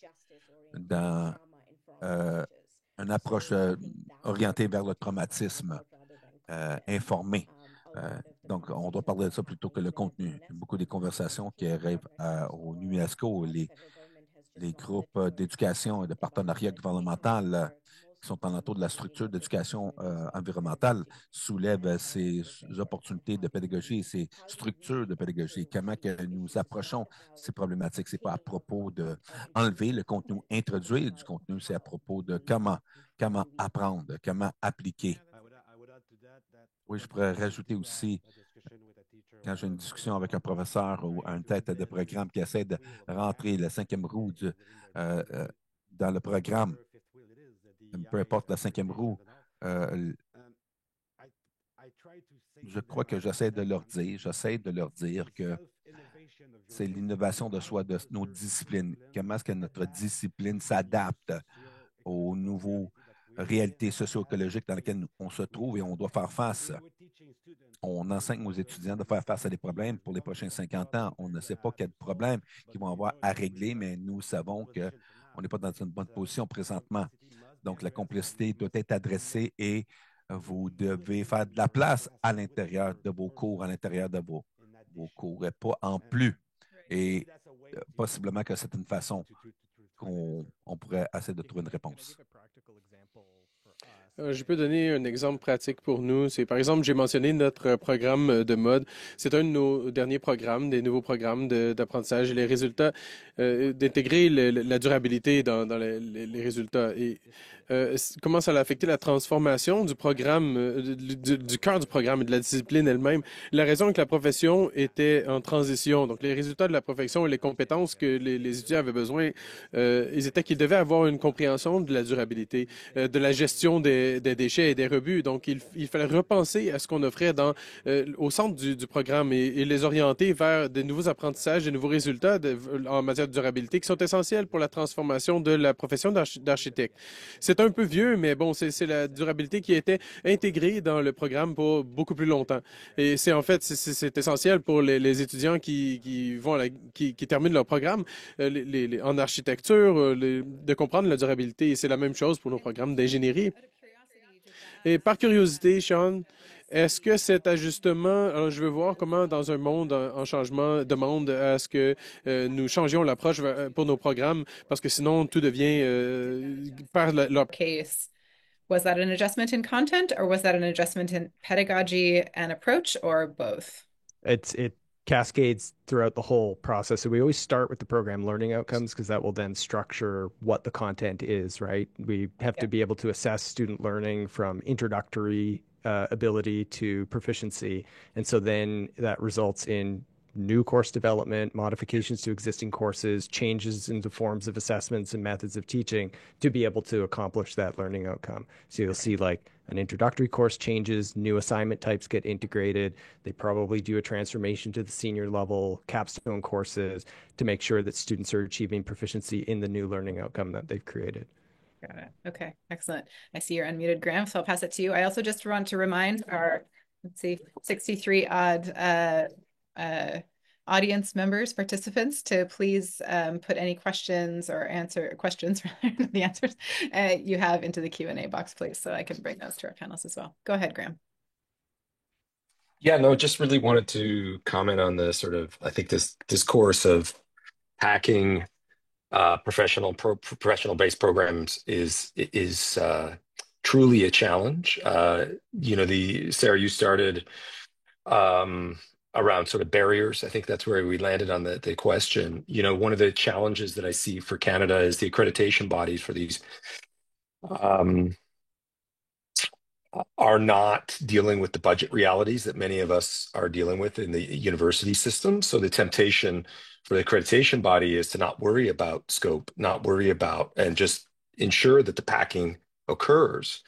dans une approche orientée vers le traumatisme, informé. Donc, on doit parler de ça plutôt que le contenu. Beaucoup des conversations qui arrivent au UNESCO, les groupes d'éducation et de partenariat gouvernemental qui sont en entour de la structure d'éducation environnementale soulèvent ces opportunités de pédagogie, ces structures de pédagogie. Comment que nous approchons ces problématiques? Ce n'est pas à propos d'enlever le contenu, introduire du contenu, c'est à propos de comment apprendre, comment appliquer. Oui, je pourrais rajouter aussi, quand j'ai une discussion avec un professeur ou une tête de programme qui essaie de rentrer la cinquième roue dans le programme, peu importe la cinquième roue, je crois que j'essaie de leur dire que c'est l'innovation de soi, de nos disciplines. Comment est-ce que notre discipline s'adapte aux nouveaux réalités socio-écologiques dans lesquelles on se trouve et on doit faire face. on enseigne aux étudiants de faire face à des problèmes pour les prochains 50 ans. On ne sait pas quels problèmes qu'ils vont avoir à régler, mais nous savons qu'on n'est pas dans une bonne position présentement. Donc, la complexité doit être adressée et vous devez faire de la place à l'intérieur de vos cours, à l'intérieur de vos cours, et pas en plus. Et possiblement que c'est une façon qu'on pourrait essayer de trouver une réponse. Je peux donner un exemple pratique pour nous. C'est, par exemple, j'ai mentionné notre programme de mode. C'est un de nos derniers programmes, des nouveaux programmes d'apprentissage. Et les résultats, d'intégrer la durabilité dans les résultats. Et comment ça a affecté la transformation du programme, du cœur du programme et de la discipline elle-même. La raison est que la profession était en transition. Donc, les résultats de la profession et les compétences que les étudiants avaient besoin, ils étaient qu'ils devaient avoir une compréhension de la durabilité, de la gestion des déchets et des rebuts. Donc, il fallait repenser à ce qu'on offrait au centre du programme et les orienter vers de nouveaux apprentissages, de nouveaux résultats en matière de durabilité qui sont essentiels pour la transformation de la profession d'architecte. C'est un peu vieux, mais bon, c'est la durabilité qui a été intégrée dans le programme pour beaucoup plus longtemps. Et c'est en fait, c'est essentiel pour les étudiants qui terminent leur programme en architecture, de comprendre la durabilité. Et c'est la même chose pour nos programmes d'ingénierie. Et par curiosité, Sean, est-ce que cet ajustement, alors je veux voir comment dans un monde en changement demande à ce que nous changions l'approche pour nos programmes, parce que sinon tout devient par leur case. Was that an adjustment in content, or was that an adjustment in pedagogy and approach, or both? It cascades throughout the whole process. So we always start with the program learning outcomes because that will then structure what the content is, right? We have to be able to assess student learning from introductory ability to proficiency. And so then that results in new course development, modifications to existing courses, changes in the forms of assessments and methods of teaching to be able to accomplish that learning outcome. So you'll see like an introductory course changes, new assignment types get integrated. They probably do a transformation to the senior level capstone courses to make sure that students are achieving proficiency in the new learning outcome that they've created. Got it. Okay, excellent. I see you're unmuted, Graham, so I'll pass it to you. I also just want to remind our, 63 odd audience members, participants, to please put any questions or the answers you have into the Q&A box, please, so I can bring those to our panelists as well. Go ahead, Graham. Yeah, no, just really wanted to comment on the sort of, I think this discourse of hacking professional-based programs is truly a challenge. Sarah, you started around sort of barriers. I think that's where we landed on the question. One of the challenges that I see for Canada is the accreditation bodies for these are not dealing with the budget realities that many of us are dealing with in the university system. So the temptation for the accreditation body is to not worry about scope, not worry about, and just ensure that the packing occurs.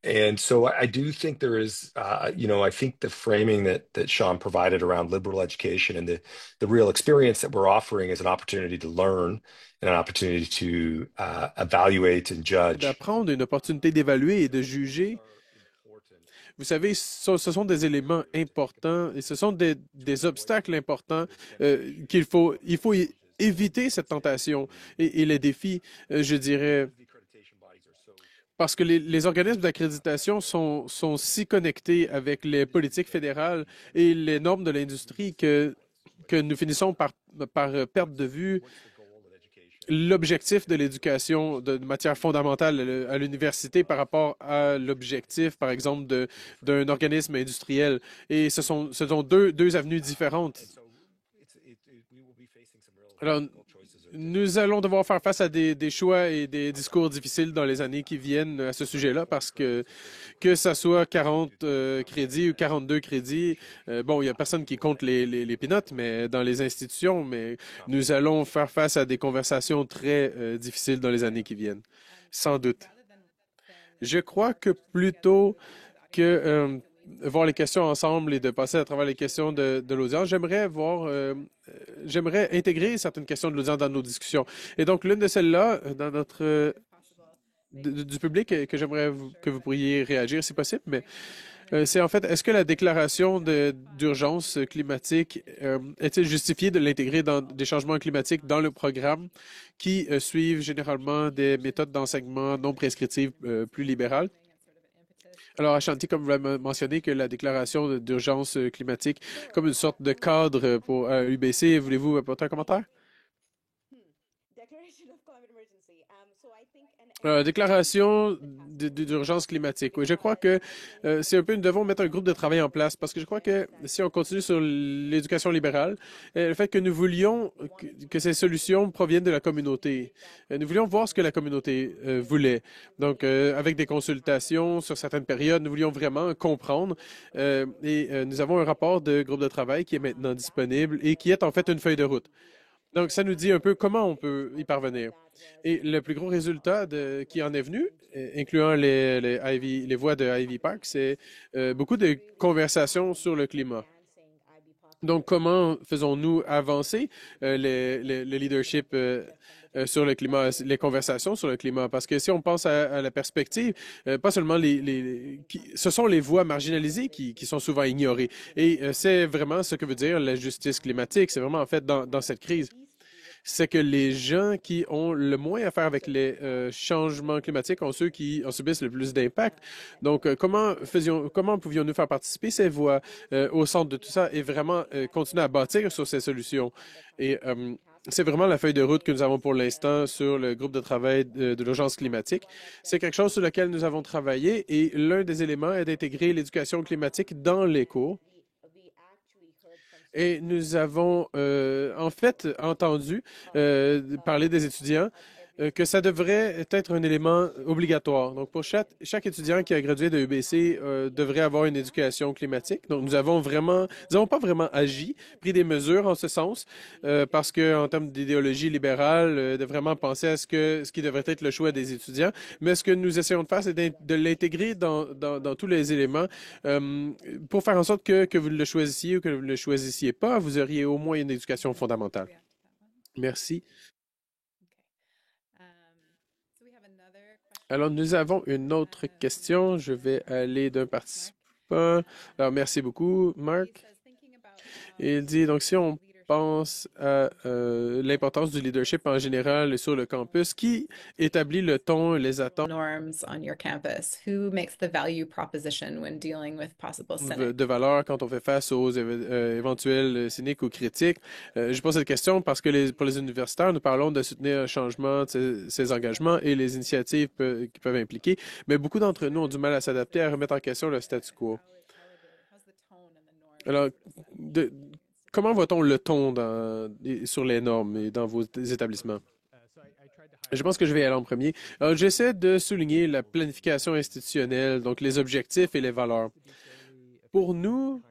And so I do think there is, I think the framing that Sean provided around liberal education and the real experience that we're offering is an opportunity to learn and an opportunity to evaluate and judge. D'apprendre, une opportunité d'évaluer et de juger. Vous savez, ce sont des éléments importants et ce sont des obstacles importants il faut éviter cette tentation et les défis, je dirais. Parce que les organismes d'accréditation sont si connectés avec les politiques fédérales et les normes de l'industrie que nous finissons par perdre de vue l'objectif de l'éducation de matière fondamentale à l'université par rapport à l'objectif, par exemple, d'un organisme industriel. Et ce sont deux avenues différentes. Alors, nous allons devoir faire face à des choix et des discours difficiles dans les années qui viennent à ce sujet-là parce que ça soit 40 crédits ou 42 crédits, bon, il n'y a personne qui compte les peanuts, mais dans les institutions, mais nous allons faire face à des conversations très difficiles dans les années qui viennent, sans doute. Je crois que plutôt que voir les questions ensemble et de passer à travers les questions de l'audience, j'aimerais intégrer certaines questions de l'audience dans nos discussions. Et donc, l'une de celles-là, dans notre du public, que j'aimerais que vous pourriez réagir, si possible, mais C'est en fait, est-ce que la déclaration d'urgence climatique est-elle justifiée de l'intégrer dans des changements climatiques dans le programme qui suivent généralement des méthodes d'enseignement non prescriptives plus libérales? Alors, Ashanti, comme vous l'avez mentionné, que la déclaration d'urgence climatique comme une sorte de cadre pour UBC, voulez-vous apporter un commentaire? Déclaration d'urgence climatique. Oui, je crois que c'est un peu, nous devons mettre un groupe de travail en place parce que je crois que si on continue sur l'éducation libérale, le fait que nous voulions que ces solutions proviennent de la communauté, nous voulions voir ce que la communauté voulait. Donc, avec des consultations sur certaines périodes, nous voulions vraiment comprendre et nous avons un rapport de groupe de travail qui est maintenant disponible et qui est en fait une feuille de route. Donc, ça nous dit un peu comment on peut y parvenir. Et le plus gros résultat qui en est venu, incluant les voix de Ivy Park, c'est beaucoup de conversations sur le climat. Donc, comment faisons-nous avancer le leadership sur le climat, les conversations sur le climat? Parce que si on pense à la perspective, pas seulement ce sont les voix marginalisées qui sont souvent ignorées. Et c'est vraiment ce que veut dire la justice climatique. C'est vraiment en fait dans cette crise. C'est que les gens qui ont le moins à faire avec les changements climatiques sont ceux qui en subissent le plus d'impact. Donc, comment pouvions-nous faire participer ces voix au centre de tout ça et vraiment continuer à bâtir sur ces solutions? Et c'est vraiment la feuille de route que nous avons pour l'instant sur le groupe de travail de l'urgence climatique. C'est quelque chose sur lequel nous avons travaillé et l'un des éléments est d'intégrer l'éducation climatique dans les cours. Et nous avons en fait entendu parler des étudiants que ça devrait être un élément obligatoire. Donc, pour chaque étudiant qui a gradué de UBC devrait avoir une éducation climatique. Donc, nous n'avons pas vraiment agi, pris des mesures en ce sens, parce que en termes d'idéologie libérale, de vraiment penser à ce qui devrait être le choix des étudiants. Mais ce que nous essayons de faire, c'est de l'intégrer dans tous les éléments pour faire en sorte que vous le choisissiez ou que vous ne le choisissiez pas, vous auriez au moins une éducation fondamentale. Merci. Alors, nous avons une autre question. Je vais aller d'un participant. Alors, merci beaucoup, Marc. Il dit, donc, si on pense à l'importance du leadership en général sur le campus, qui établit le ton, les attentes norms on your campus? Who makes the value proposition when dealing with possible cynics? de valeur quand on fait face aux éventuels cyniques ou critiques? Je pose cette question parce que pour les universitaires, nous parlons de soutenir le changement de ces engagements et les initiatives qui peuvent impliquer, mais beaucoup d'entre nous ont du mal à s'adapter, à remettre en question le statu quo. Alors, comment voit-on le ton sur les normes et dans vos établissements? Je pense que je vais aller en premier. Alors, j'essaie de souligner la planification institutionnelle, donc les objectifs et les valeurs. Pour nous,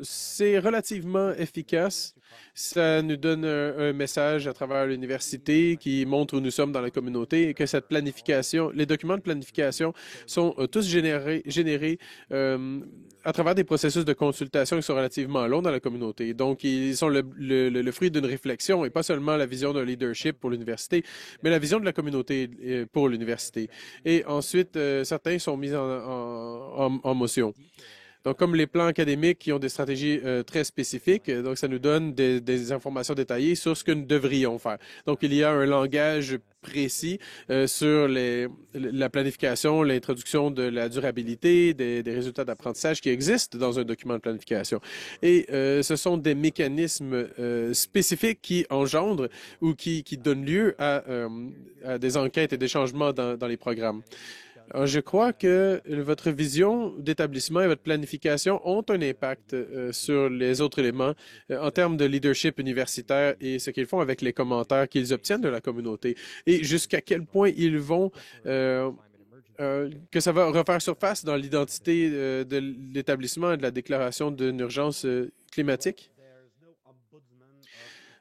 c'est relativement efficace. Ça nous donne un message à travers l'université qui montre où nous sommes dans la communauté et que cette planification, les documents de planification sont tous générés à travers des processus de consultation qui sont relativement longs dans la communauté. Donc, ils sont le fruit d'une réflexion et pas seulement la vision d'un leadership pour l'université, mais la vision de la communauté pour l'université. Et ensuite, certains sont mis en motion. Donc, comme les plans académiques qui ont des stratégies très spécifiques, donc ça nous donne des informations détaillées sur ce que nous devrions faire. Donc, il y a un langage précis sur la planification, l'introduction de la durabilité, des résultats d'apprentissage qui existent dans un document de planification. Et ce sont des mécanismes spécifiques qui engendrent ou qui donnent lieu à des enquêtes et des changements dans les programmes. Alors, je crois que votre vision d'établissement et votre planification ont un impact sur les autres éléments en termes de leadership universitaire et ce qu'ils font avec les commentaires qu'ils obtiennent de la communauté et jusqu'à quel point ils vont que ça va refaire surface dans l'identité de l'établissement et de la déclaration d'une urgence climatique.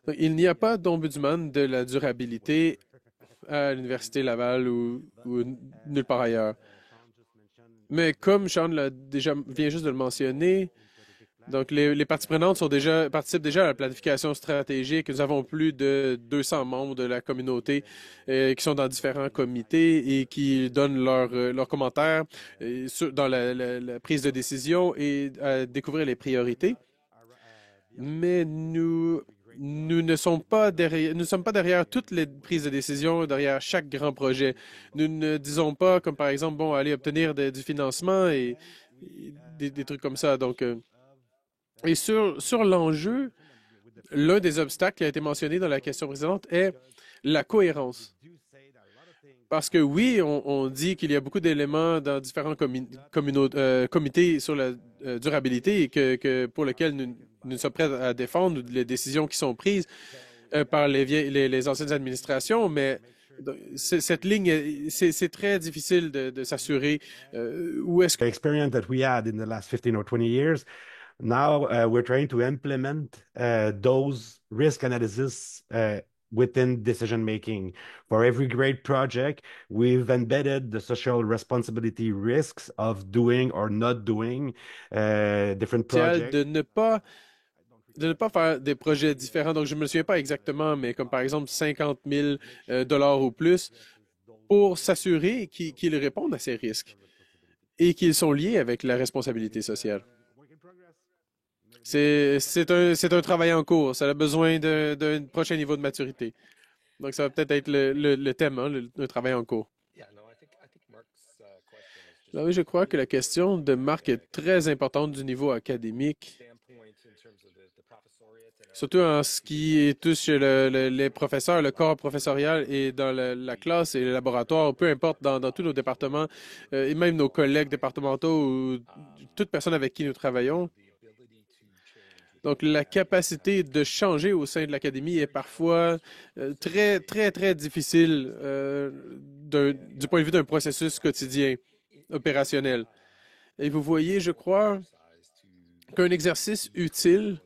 Donc, il n'y a pas d'ombudsman de la durabilité à l'Université Laval ou nulle part ailleurs. Mais comme Sean vient juste de le mentionner, Donc, les parties prenantes participent déjà à la planification stratégique. Nous avons plus de 200 membres de la communauté qui sont dans différents comités et qui donnent leurs commentaires dans la prise de décision et à découvrir les priorités. Mais nous ne sommes pas derrière toutes les prises de décision, derrière chaque grand projet. Nous ne disons pas, comme par exemple, bon, aller obtenir du financement et des trucs comme ça. Donc, et sur l'enjeu, l'un des obstacles qui a été mentionné dans la question précédente est la cohérence. Parce que oui, on dit qu'il y a beaucoup d'éléments dans différents comités sur la durabilité et pour lesquels nous sommes prêts à défendre les décisions qui sont prises par les anciennes administrations, mais cette ligne, c'est très difficile de s'assurer où est-ce que... The experience that we had in the last 15 or 20 years, now we're trying to implement those risk analysis within decision making. For every great project, we've embedded the social responsibility risks of doing or not doing different projects. De ne pas faire des projets différents. Donc, je ne me souviens pas exactement, mais comme par exemple 50 000 dollars ou plus pour s'assurer qu'ils répondent à ces risques et qu'ils sont liés avec la responsabilité sociale. C'est un travail en cours. Ça a besoin d'un prochain niveau de maturité. Donc, ça va peut-être être le thème, hein, le travail en cours. Là, oui, je crois que la question de Marc est très importante du niveau académique, surtout en ce qui touche les professeurs, le corps professorial et dans la classe et le laboratoire, peu importe dans tous nos départements, et même nos collègues départementaux ou toute personne avec qui nous travaillons. Donc, la capacité de changer au sein de l'académie est parfois très, très, très difficile du point de vue d'un processus quotidien, opérationnel. Et vous voyez, je crois, qu'un exercice utile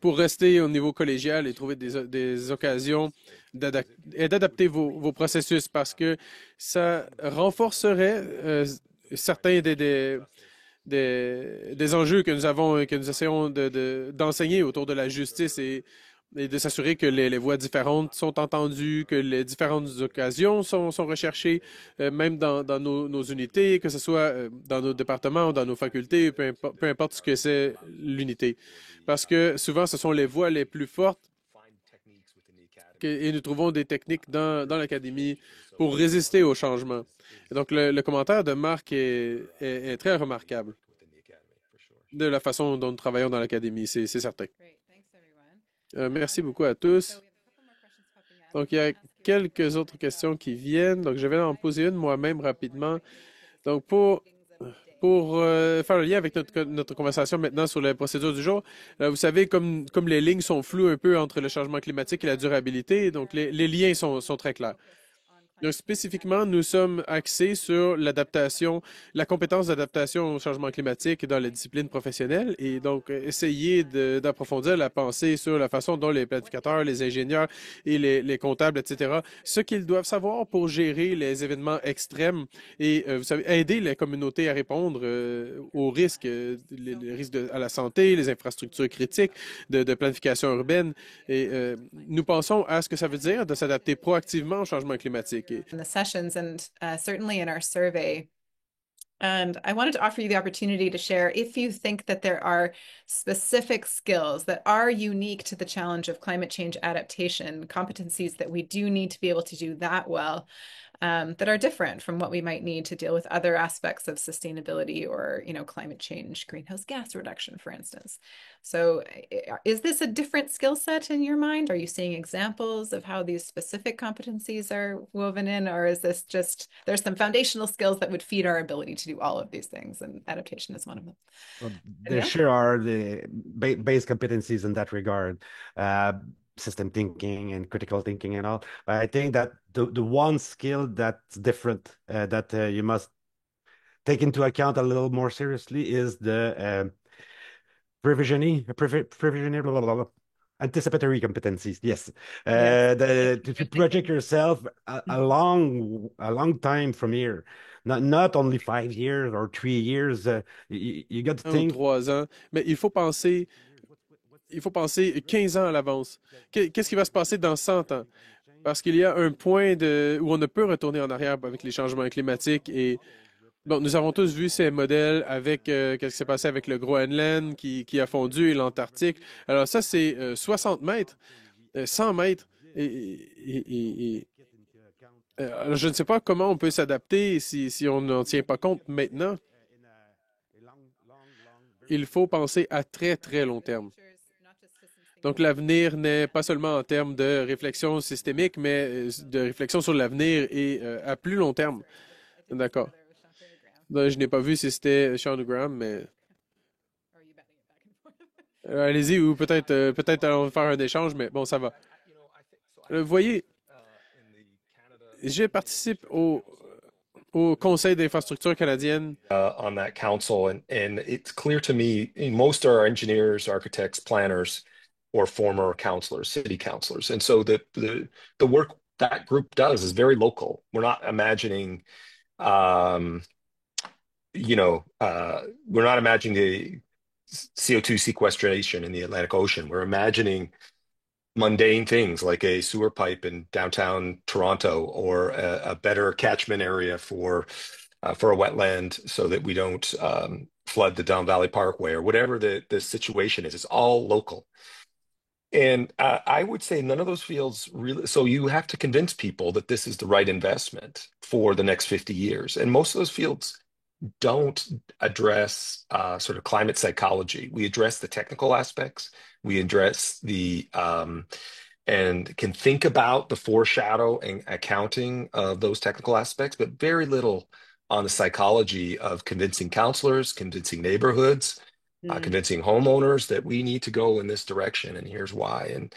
pour rester au niveau collégial et trouver des occasions d'adapter vos processus parce que ça renforcerait certains des enjeux que nous avons et que nous essayons d'enseigner autour de la justice et de s'assurer que les voix différentes sont entendues, que les différentes occasions sont recherchées, même dans nos unités, que ce soit dans nos départements ou dans nos facultés, peu importe ce que c'est l'unité. Parce que souvent, ce sont les voix les plus fortes et nous trouvons des techniques dans l'académie pour résister au changement. Et donc, le commentaire de Marc est très remarquable de la façon dont nous travaillons dans l'académie, c'est certain. Merci beaucoup à tous. Donc, il y a quelques autres questions qui viennent. Donc, je vais en poser une moi-même rapidement. Donc, pour faire le lien avec notre conversation maintenant sur la procédure du jour, vous savez, comme les lignes sont floues un peu entre le changement climatique et la durabilité, donc les liens sont très clairs. Donc, spécifiquement, nous sommes axés sur l'adaptation, la compétence d'adaptation au changement climatique dans les disciplines professionnelles et donc essayer d'approfondir la pensée sur la façon dont les planificateurs, les ingénieurs et les comptables, etc., ce qu'ils doivent savoir pour gérer les événements extrêmes et, vous savez, aider les communautés à répondre aux risques, les risques à la santé, les infrastructures critiques de planification urbaine. Et nous pensons à ce que ça veut dire de s'adapter proactivement au changement climatique. In the sessions and certainly in our survey. And I wanted to offer you the opportunity to share if you think that there are specific skills that are unique to the challenge of climate change adaptation, competencies that we do need to be able to do that well, that are different from what we might need to deal with other aspects of sustainability or, climate change, greenhouse gas reduction, for instance. So is this a different skill set in your mind? Are you seeing examples of how these specific competencies are woven in? Or is this just, there's some foundational skills that would feed our ability to do all of these things, and adaptation is one of them? Well, there sure are the base competencies in that regard. System thinking and critical thinking and all. I think that the one skill that's different that you must take into account a little more seriously is the anticipatory competencies. Yes, to project yourself a long time from here. not only 5 years or 3 years. You got to 1 ou think. 3 ans, mais il faut penser 15 ans à l'avance. Qu'est-ce qui va se passer dans 100 ans? Parce qu'il y a un point où on ne peut retourner en arrière avec les changements climatiques. Et bon, nous avons tous vu ces modèles avec qu'est-ce qui s'est passé avec le Groenland qui a fondu et l'Antarctique. Alors ça, c'est 60 mètres, 100 mètres. Alors, je ne sais pas comment on peut s'adapter si on n'en tient pas compte maintenant. Il faut penser à très, très long terme. Donc, l'avenir n'est pas seulement en termes de réflexion systémique, mais de réflexion sur l'avenir et à plus long terme. D'accord. Je n'ai pas vu si c'était Sean Graham, mais allez-y, ou peut-être allons faire un échange, mais bon, ça va. Vous voyez, je participe au Conseil d'infrastructure canadienne. On that council, and it's clear to me, most are engineers, architects, planners, or former councilors, city councilors. And so the work that group does is very local. We're not imagining, we're not imagining the CO2 sequestration in the Atlantic Ocean. We're imagining mundane things like a sewer pipe in downtown Toronto or a better catchment area for a wetland so that we don't flood the Don Valley Parkway or whatever the situation is. It's all local. And I would say none of those fields really, so you have to convince people that this is the right investment for the next 50 years. And most of those fields don't address sort of climate psychology. We address the technical aspects. We address and can think about the foreshadow and accounting of those technical aspects, but very little on the psychology of convincing counselors, convincing neighborhoods, convincing homeowners that we need to go in this direction, and here's why. And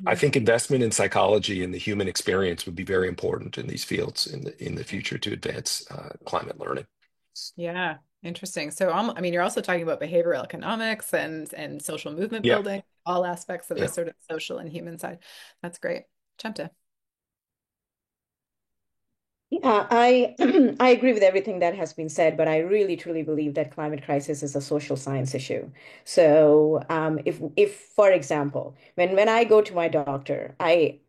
I think investment in psychology and the human experience would be very important in these fields in the future to advance climate learning. Yeah, interesting. So, I mean, you're also talking about behavioral economics and social movement building, all aspects of the sort of social and human side. That's great. Chemta. Yeah, I agree with everything that has been said, but I really truly believe that climate crisis is a social science issue. So, if for example, when I go to my doctor, I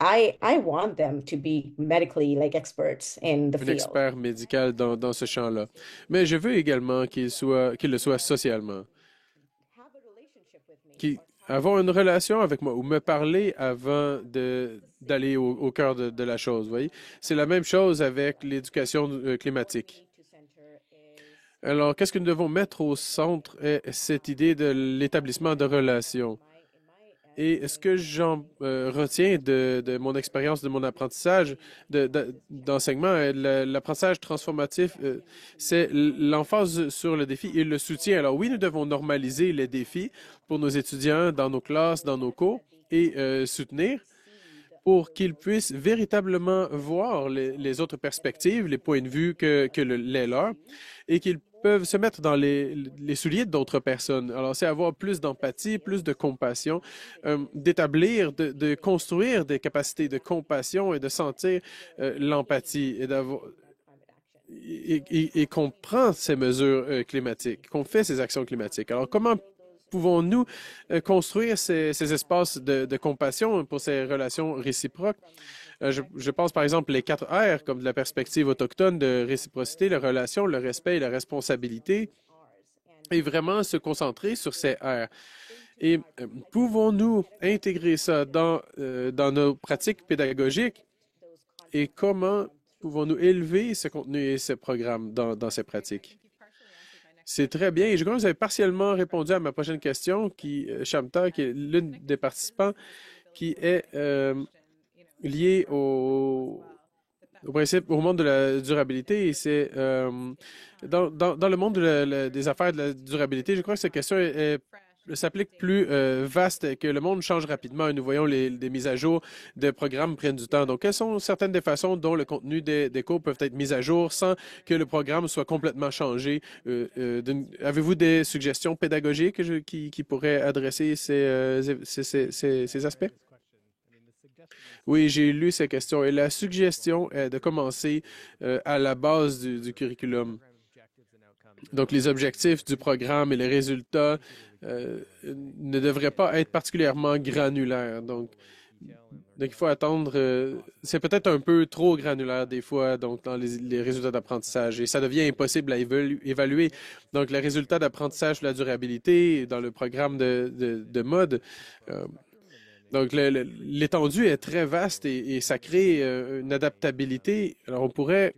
want them to be medically like experts in the Un field. expert médical dans ce champ-là. Mais je veux également qu'il le soit socialement. Avoir une relation avec moi ou me parler avant d'aller au cœur de la chose, vous voyez? C'est la même chose avec l'éducation climatique. Alors, qu'est-ce que nous devons mettre au centre est cette idée de l'établissement de relations. Et ce que j'en retiens de mon expérience, de mon apprentissage d'enseignement, l'apprentissage transformatif, c'est l'emphase sur le défi et le soutien. Alors oui, nous devons normaliser les défis pour nos étudiants dans nos classes, dans nos cours et soutenir pour qu'ils puissent véritablement voir les autres perspectives, les points de vue que les leurs et qu'ils peuvent se mettre dans les souliers d'autres personnes. Alors, c'est avoir plus d'empathie, plus de compassion, d'établir, de construire des capacités de compassion et de sentir l'empathie et qu'on prend ces mesures climatiques, qu'on fait ces actions climatiques. Alors, comment pouvons-nous construire ces espaces de compassion pour ces relations réciproques? Je pense par exemple les 4 R, comme de la perspective autochtone de réciprocité, la relation, le respect et la responsabilité, et vraiment se concentrer sur ces R. Et pouvons-nous intégrer ça dans nos pratiques pédagogiques et comment pouvons-nous élever ce contenu et ce programme dans ces pratiques? C'est très bien. Et je crois que vous avez partiellement répondu à ma prochaine question, Shamta, qui est l'une des participants, qui est liée au principe, au monde de la durabilité. Et c'est dans le monde des affaires de la durabilité, je crois que cette question s'applique plus vaste, que le monde change rapidement et nous voyons des mises à jour de programmes prennent du temps. Donc, quelles sont certaines des façons dont le contenu des cours peuvent être mis à jour sans que le programme soit complètement changé? Avez-vous des suggestions pédagogiques qui pourraient adresser ces aspects? Oui, j'ai lu ces questions et la suggestion est de commencer à la base du curriculum. Donc, les objectifs du programme et les résultats ne devraient pas être particulièrement granulaires. Donc, il faut attendre. C'est peut-être un peu trop granulaire des fois, donc dans les résultats d'apprentissage, et ça devient impossible à évaluer. Donc, les résultats d'apprentissage de la durabilité dans le programme de mode. Donc, l'étendue est très vaste et ça crée une adaptabilité. Alors, on pourrait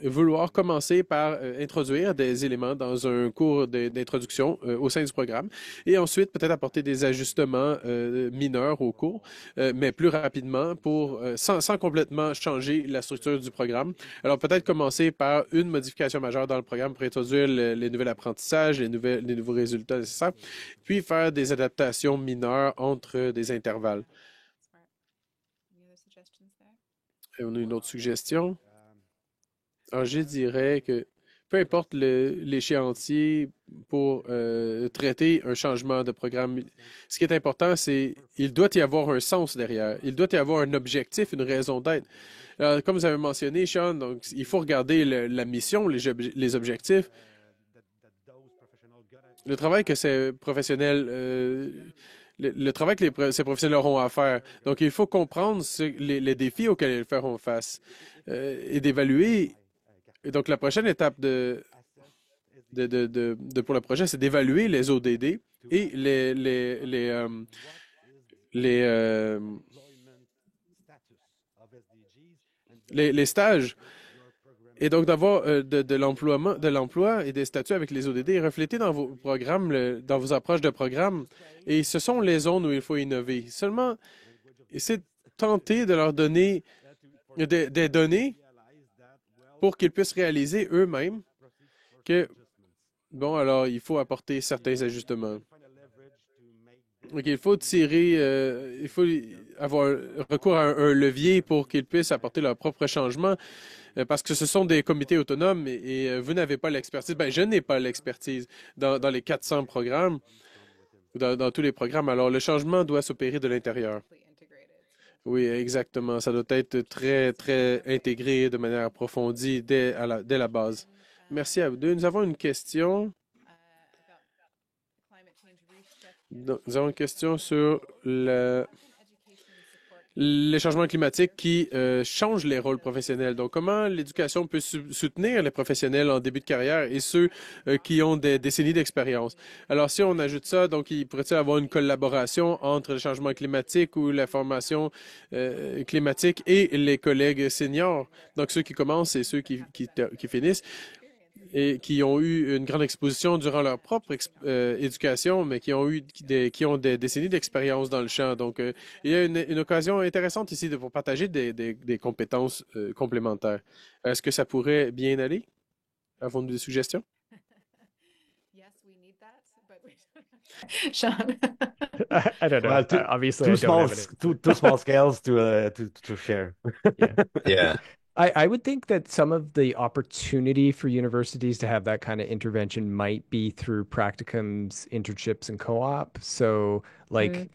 vouloir commencer par introduire des éléments dans un cours d'introduction au sein du programme et ensuite peut-être apporter des ajustements mineurs au cours, mais plus rapidement sans complètement changer la structure du programme. Alors peut-être commencer par une modification majeure dans le programme pour introduire les nouveaux apprentissages, les nouveaux résultats nécessaires, puis faire des adaptations mineures entre des intervalles. Et on a une autre suggestion. Alors, je dirais que peu importe l'échéancier pour traiter un changement de programme, ce qui est important, c'est qu'il doit y avoir un sens derrière. Il doit y avoir un objectif, une raison d'être. Comme vous avez mentionné, Sean, donc, il faut regarder la mission, les objectifs. Le travail que ces professionnels, le travail que ces professionnels auront à faire. Donc, il faut comprendre les défis auxquels ils feront face et d'évaluer. Et donc, la prochaine étape pour le projet, c'est d'évaluer les ODD et les stages. Et donc, d'avoir de l'emploi et des statuts avec les ODD reflétés dans vos programmes, dans vos approches de programme. Et ce sont les zones où il faut innover. Seulement, essayer de tenter de leur donner des données pour qu'ils puissent réaliser eux-mêmes que, bon, alors, il faut apporter certains ajustements. Donc, il faut il faut avoir recours à un levier pour qu'ils puissent apporter leur propre changement, parce que ce sont des comités autonomes et vous n'avez pas l'expertise. Ben, je n'ai pas l'expertise dans les 400 programmes, dans tous les programmes. Alors, le changement doit s'opérer de l'intérieur. Oui, exactement. Ça doit être très, très intégré de manière approfondie dès la base. Merci à vous deux. Nous avons une question. Nous avons une question sur les changements climatiques qui changent les rôles professionnels. Donc, comment l'éducation peut soutenir les professionnels en début de carrière et ceux qui ont des décennies d'expérience? Alors, si on ajoute ça, donc, il pourrait-il avoir une collaboration entre le changement climatique ou la formation climatique et les collègues seniors, donc ceux qui commencent et ceux qui finissent, et qui ont eu une grande exposition durant leur propre éducation, mais qui ont des décennies d'expérience dans le champ. Donc, il y a une occasion intéressante ici pour partager des compétences complémentaires. Est-ce que ça pourrait bien aller? Avons-nous des suggestions? Sean. I don't know. Well, Obviously, two I don't have two small scales to share. Yeah. Yeah. I would think that some of the opportunity for universities to have that kind of intervention might be through practicums, internships, and co-op. So, like,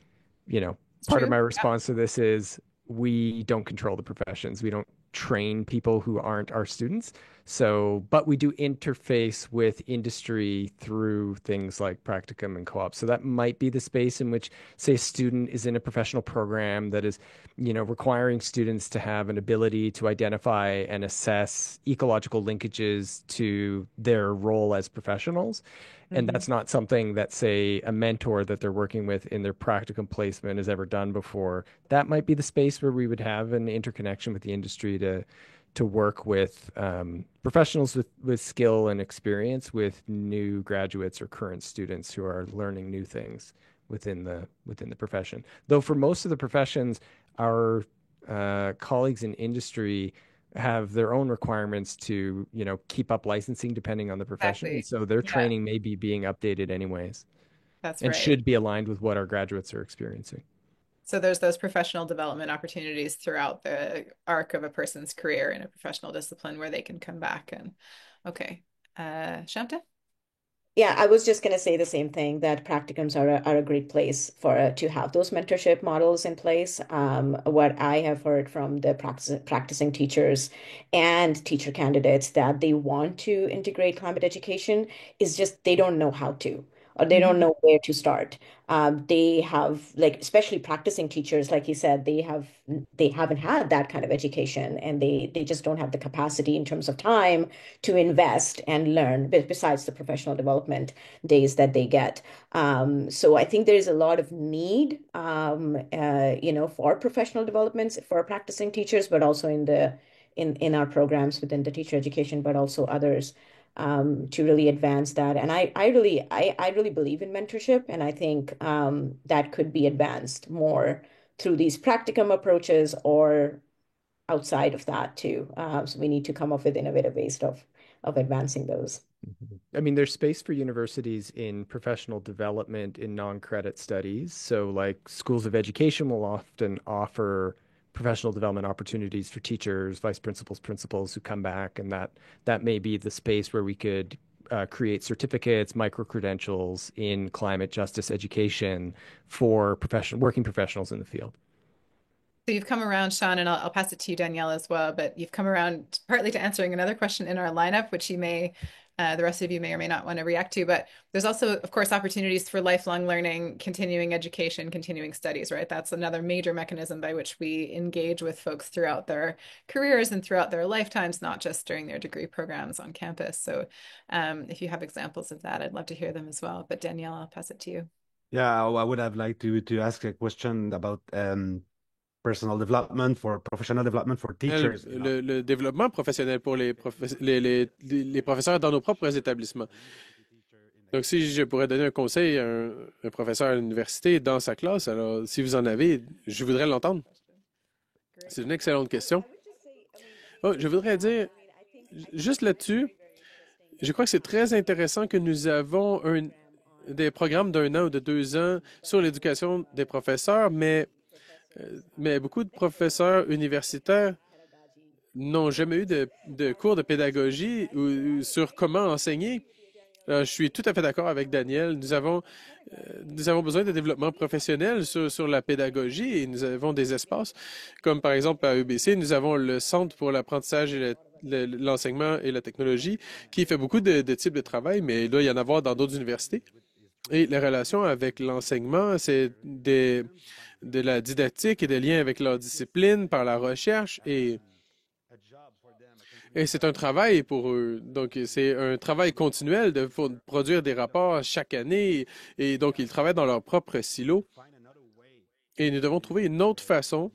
part of my response to this is we don't control the professions. We don't train people who aren't our students. So, but we do interface with industry through things like practicum and co-op. So that might be the space in which, say, a student is in a professional program that is, requiring students to have an ability to identify and assess ecological linkages to their role as professionals. And that's not something that, say, a mentor that they're working with in their practicum placement has ever done before. That might be the space where we would have an interconnection with the industry to work with professionals with skill and experience with new graduates or current students who are learning new things within the profession. Though for most of the professions, our colleagues in industry have their own requirements to, keep up licensing depending on the profession. Exactly. So their training may be being updated anyways. That's and right. should be aligned with what our graduates are experiencing. So there's those professional development opportunities throughout the arc of a person's career in a professional discipline where they can come back and, okay. Shamta? Yeah, I was just going to say the same thing that practicums are a great place for to have those mentorship models in place. What I have heard from the practicing teachers and teacher candidates that they want to integrate climate education is just they don't know how to, or they don't know where to start. They have like, especially practicing teachers, like you said, they haven't had that kind of education, and they just don't have the capacity in terms of time to invest and learn besides the professional development days that they get. So I think there's a lot of need, for professional developments for practicing teachers, but also in our programs within the teacher education, but also others, to really advance that. And I really believe in mentorship, and I think that could be advanced more through these practicum approaches or outside of that too. So we need to come up with innovative ways of advancing those. I mean, there's space for universities in professional development in non-credit studies. So, like schools of education will often offer professional development opportunities for teachers, vice principals, principals who come back, and that may be the space where we could create certificates, micro credentials in climate justice education for working professionals in the field. So you've come around, Sean, and I'll pass it to you, Danielle, as well. But you've come around partly to answering another question in our lineup, which the rest of you may or may not want to react to. But there's also, of course, opportunities for lifelong learning, continuing education, continuing studies, right? That's another major mechanism by which we engage with folks throughout their careers and throughout their lifetimes, not just during their degree programs on campus. So if you have examples of that, I'd love to hear them as well. But Danielle, I'll pass it to you. Yeah, I would have liked to ask a question about personal development for professional development for teachers. Le développement professionnel pour les professeurs dans nos propres établissements. Donc, si je pourrais donner un conseil à un professeur à l'université dans sa classe, alors si vous en avez, je voudrais l'entendre. C'est une excellente question. Oh, je voudrais dire, juste là-dessus, je crois que c'est très intéressant que nous avons des programmes d'1 an ou de 2 ans sur l'éducation des professeurs, mais beaucoup de professeurs universitaires n'ont jamais eu de cours de pédagogie ou sur comment enseigner. Je suis tout à fait d'accord avec Daniel. Nous avons besoin de développement professionnel sur la pédagogie et nous avons des espaces comme par exemple à EBC, nous avons le Centre pour l'apprentissage et l'enseignement et la technologie qui fait beaucoup de types de travail, mais il doit y en avoir dans d'autres universités. Et la relation avec l'enseignement, c'est de la didactique et des liens avec leur discipline par la recherche et c'est un travail pour eux. Donc, c'est un travail continuel de produire des rapports chaque année et donc ils travaillent dans leur propre silo. Et nous devons trouver une autre façon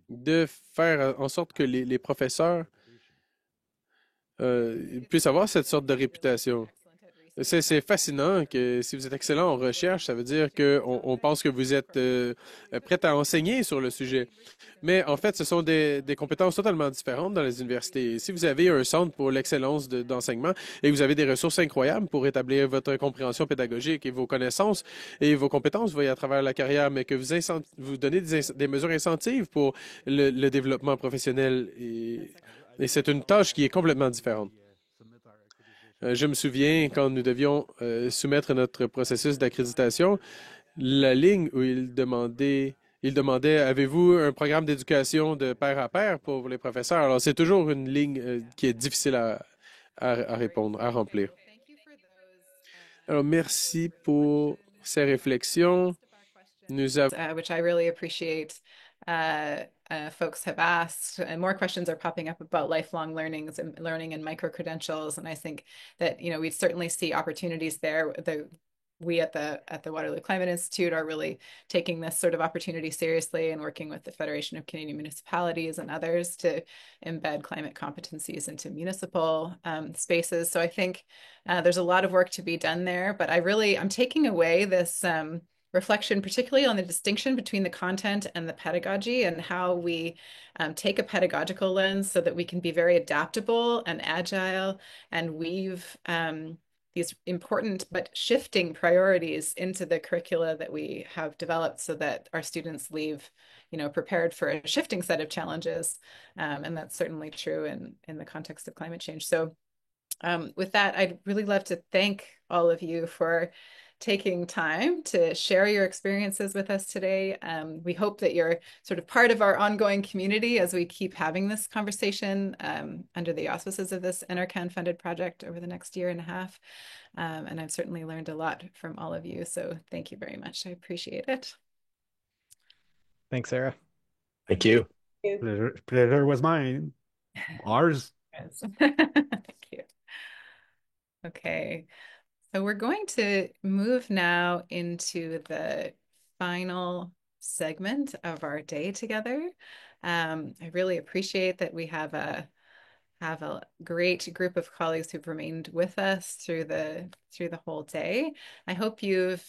de faire en sorte que les professeurs puissent avoir cette sorte de réputation. C'est fascinant que si vous êtes excellent en recherche, ça veut dire qu'on pense que vous êtes prêt à enseigner sur le sujet. Mais en fait, ce sont des compétences totalement différentes dans les universités. Si vous avez un centre pour l'excellence d'enseignement et que vous avez des ressources incroyables pour établir votre compréhension pédagogique et vos connaissances et vos compétences, vous voyez, à travers la carrière, mais que vous donnez des mesures incentives pour le développement professionnel et c'est une tâche qui est complètement différente. Je me souviens quand nous devions soumettre notre processus d'accréditation, la ligne où il demandait, avez-vous un programme d'éducation de pair à pair pour les professeurs? Alors, c'est toujours une ligne qui est difficile à répondre, à remplir. Alors, merci pour ces réflexions. Nous avons... which I really appreciate. Folks have asked, and more questions are popping up about lifelong learning and micro credentials. And I think that we certainly see opportunities there. We at the Waterloo Climate Institute are really taking this sort of opportunity seriously and working with the Federation of Canadian Municipalities and others to embed climate competencies into municipal spaces. So I think there's a lot of work to be done there. But I'm taking away this reflection, particularly on the distinction between the content and the pedagogy and how we take a pedagogical lens so that we can be very adaptable and agile and weave these important but shifting priorities into the curricula that we have developed so that our students leave, prepared for a shifting set of challenges. And that's certainly true in the context of climate change. So With that, I'd really love to thank all of you for taking time to share your experiences with us today. We hope that you're sort of part of our ongoing community as we keep having this conversation under the auspices of this NRCan funded project over the next year and a half. And I've certainly learned a lot from all of you. So thank you very much. I appreciate it. Thanks, Sarah. Thank you. Pleasure was mine. Ours. Yes. Thank you. Okay. So we're going to move now into the final segment of our day together. I really appreciate that we have a great group of colleagues who've remained with us through the whole day. I hope you've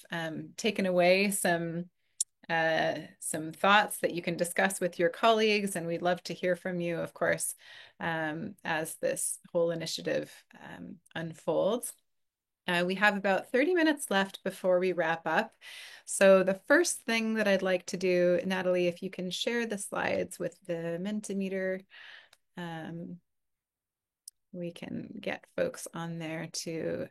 taken away some thoughts that you can discuss with your colleagues, and we'd love to hear from you, of course, as this whole initiative unfolds. We have about 30 minutes left before we wrap up. So the first thing that I'd like to do, Natalie, if you can share the slides with the Mentimeter, we can get folks on there to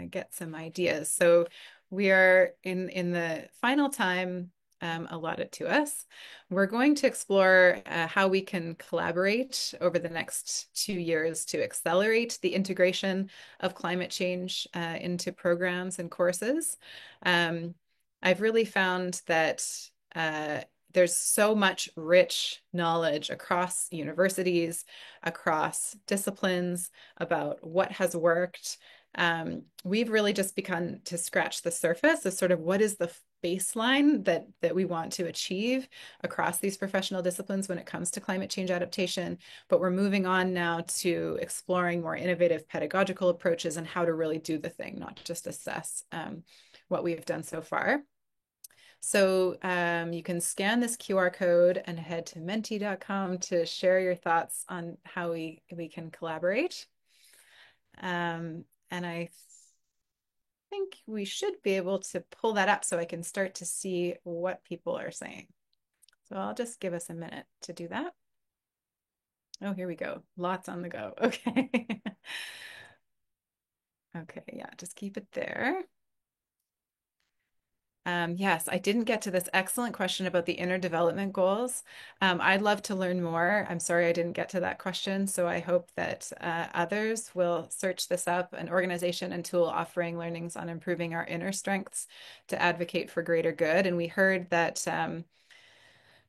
get some ideas. So we are in the final time allotted to us. We're going to explore how we can collaborate over the next 2 years to accelerate the integration of climate change into programs and courses. I've really found that there's so much rich knowledge across universities, across disciplines about what has worked. We've really just begun to scratch the surface of sort of what is the baseline that we want to achieve across these professional disciplines when it comes to climate change adaptation. But we're moving on now to exploring more innovative pedagogical approaches and how to really do the thing, not just assess what we've done so far. So you can scan this QR code and head to menti.com to share your thoughts on how we can collaborate. And I think we should be able to pull that up so I can start to see what people are saying. So I'll just give us a minute to do that. Oh, here we go. Lots on the go. Okay. Okay, yeah, just keep it there. Yes, I didn't get to this excellent question about the inner development goals. I'd love to learn more. I'm sorry I didn't get to that question, so I hope that others will search this up, an organization and tool offering learnings on improving our inner strengths to advocate for greater good. And we heard that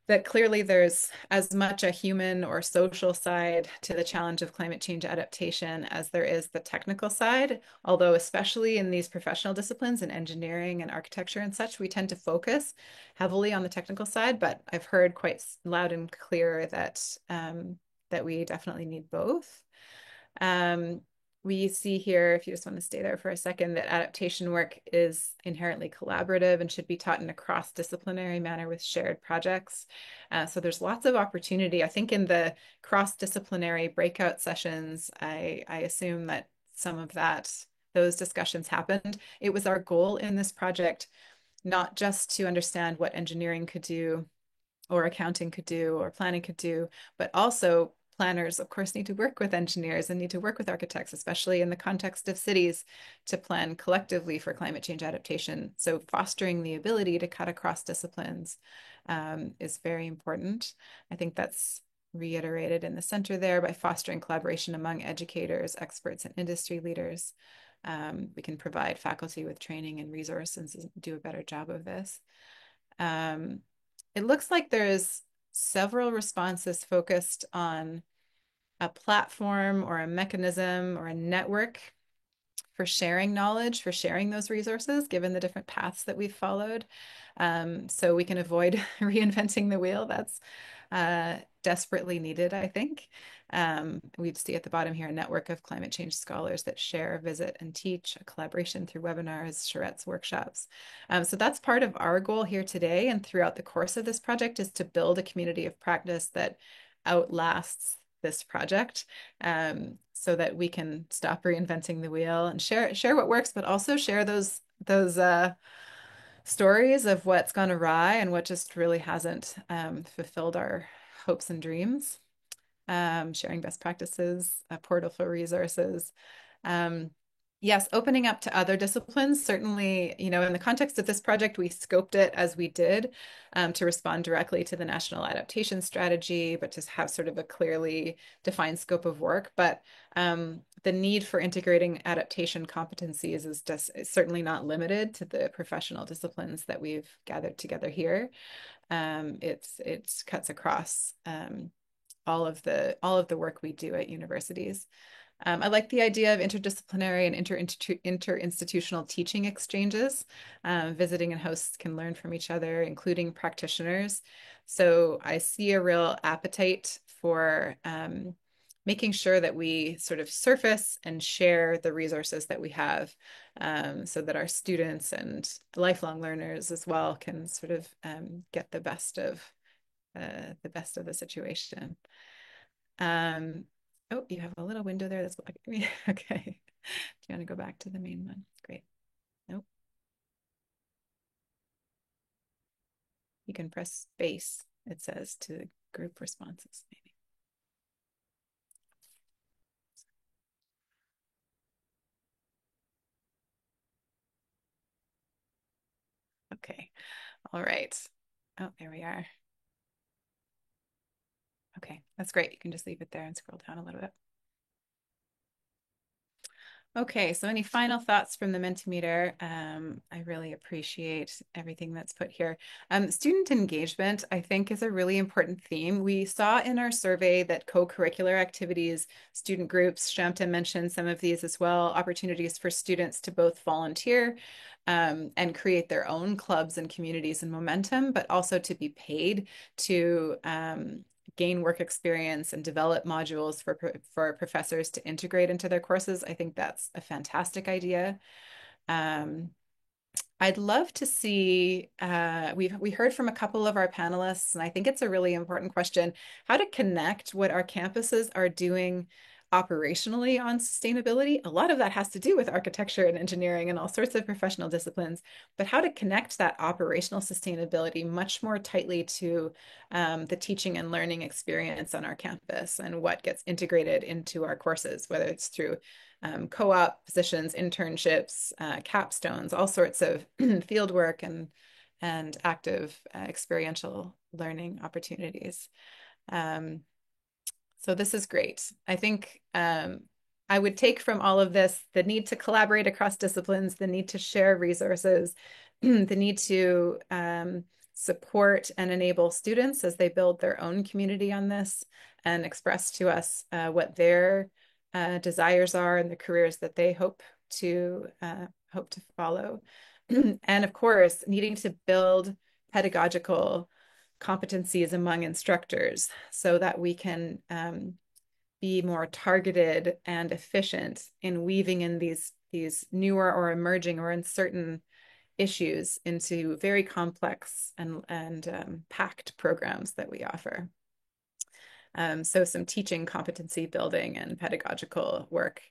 that clearly there's as much a human or social side to the challenge of climate change adaptation as there is the technical side. Although especially in these professional disciplines in engineering and architecture and such, we tend to focus heavily on the technical side, but I've heard quite loud and clear that that we definitely need both. We see here, if you just want to stay there for a second, that adaptation work is inherently collaborative and should be taught in a cross-disciplinary manner with shared projects. So there's lots of opportunity. I think in the cross-disciplinary breakout sessions, I assume that some of those discussions happened. It was our goal in this project, not just to understand what engineering could do or accounting could do or planning could do, but also planners, of course, need to work with engineers and need to work with architects, especially in the context of cities, to plan collectively for climate change adaptation. So fostering the ability to cut across disciplines is very important. I think that's reiterated in the center there by fostering collaboration among educators, experts, and industry leaders. We can provide faculty with training and resources and do a better job of this. It looks like there's several responses focused on a platform or a mechanism or a network for sharing knowledge, for sharing those resources, given the different paths that we've followed. So we can avoid reinventing the wheel. That's desperately needed, I think. We see at the bottom here a network of climate change scholars that share, visit, and teach, a collaboration through webinars, charrettes, workshops. So that's part of our goal here today and throughout the course of this project is to build a community of practice that outlasts this project so that we can stop reinventing the wheel and share what works, but also share those stories of what's gone awry and what just really hasn't fulfilled our hopes and dreams. Sharing best practices, a portal for resources, Yes, opening up to other disciplines, certainly, in the context of this project, we scoped it as we did to respond directly to the National Adaptation Strategy, but to have sort of a clearly defined scope of work. But the need for integrating adaptation competencies is certainly not limited to the professional disciplines that we've gathered together here. It cuts across all of the work we do at universities. I like the idea of interdisciplinary and interinstitutional teaching exchanges. Visiting and hosts can learn from each other, including practitioners. So I see a real appetite for making sure that we sort of surface and share the resources that we have, so that our students and lifelong learners as well can sort of get the best of the situation. Oh, you have a little window there that's blocking me. Okay. Do you want to go back to the main one? Great. Nope. You can press space, it says, to group responses, maybe. Okay. All right. Oh, there we are. Okay, that's great. You can just leave it there and scroll down a little bit. Okay, so any final thoughts from the Mentimeter? I really appreciate everything that's put here. Student engagement, I think, is a really important theme. We saw in our survey that co-curricular activities, student groups, Shamta mentioned some of these as well, opportunities for students to both volunteer and create their own clubs and communities and momentum, but also to be paid to gain work experience and develop modules for professors to integrate into their courses. I think that's a fantastic idea. I'd love to see, we heard from a couple of our panelists, and I think it's a really important question, how to connect what our campuses are doing operationally on sustainability. A lot of that has to do with architecture and engineering and all sorts of professional disciplines, but how to connect that operational sustainability much more tightly to the teaching and learning experience on our campus and what gets integrated into our courses, whether it's through co-op positions, internships, capstones, all sorts of field work and active experiential learning opportunities. So this is great. I think I would take from all of this the need to collaborate across disciplines, the need to share resources, the need to support and enable students as they build their own community on this and express to us what their desires are and the careers that they hope to follow. And of course, needing to build pedagogical competencies among instructors so that we can be more targeted and efficient in weaving in these newer or emerging or uncertain issues into very complex and packed programs that we offer. So some teaching competency building and pedagogical work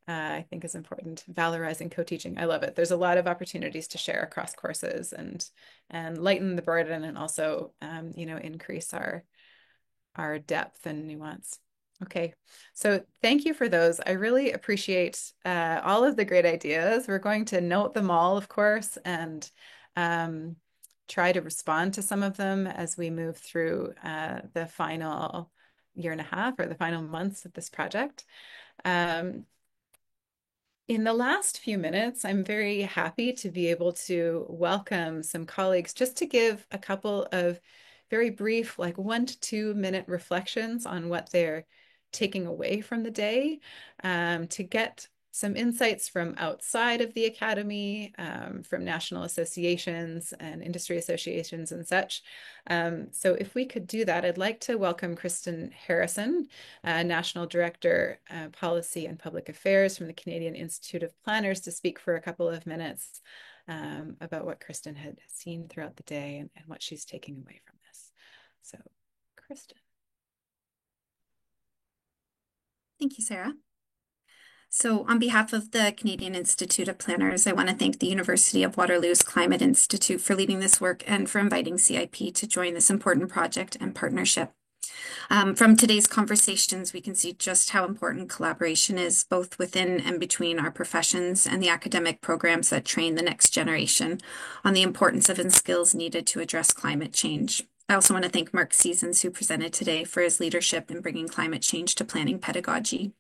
I think is important. Valorizing co-teaching. I love it. There's a lot of opportunities to share across courses and lighten the burden and also increase our depth and nuance. Okay, so thank you for those. I really appreciate all of the great ideas. We're going to note them all, of course, and try to respond to some of them as we move through the final year and a half or the final months of this project. In the last few minutes, I'm very happy to be able to welcome some colleagues just to give a couple of very brief, like 1 to 2 minute reflections on what they're taking away from the day, to get some insights from outside of the Academy, from national associations and industry associations and such. So if we could do that, I'd like to welcome Kristen Harrison, National Director, Policy and Public Affairs from the Canadian Institute of Planners, to speak for a couple of minutes about what Kristen had seen throughout the day and what she's taking away from this. So, Kristen. Thank you, Sarah. So on behalf of the Canadian Institute of Planners, I want to thank the University of Waterloo's Climate Institute for leading this work and for inviting CIP to join this important project and partnership. From today's conversations, we can see just how important collaboration is, both within and between our professions and the academic programs that train the next generation on the importance of and skills needed to address climate change. I also want to thank Mark Seasons, who presented today, for his leadership in bringing climate change to planning pedagogy.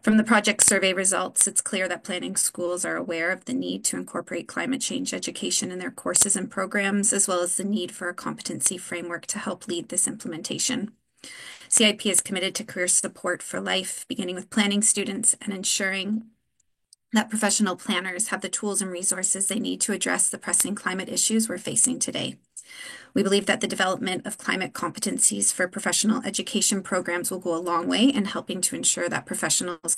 From the project survey results, it's clear that planning schools are aware of the need to incorporate climate change education in their courses and programs, as well as the need for a competency framework to help lead this implementation. CIP is committed to career support for life, beginning with planning students and ensuring that professional planners have the tools and resources they need to address the pressing climate issues we're facing today. We believe that the development of climate competencies for professional education programs will go a long way in helping to ensure that professionals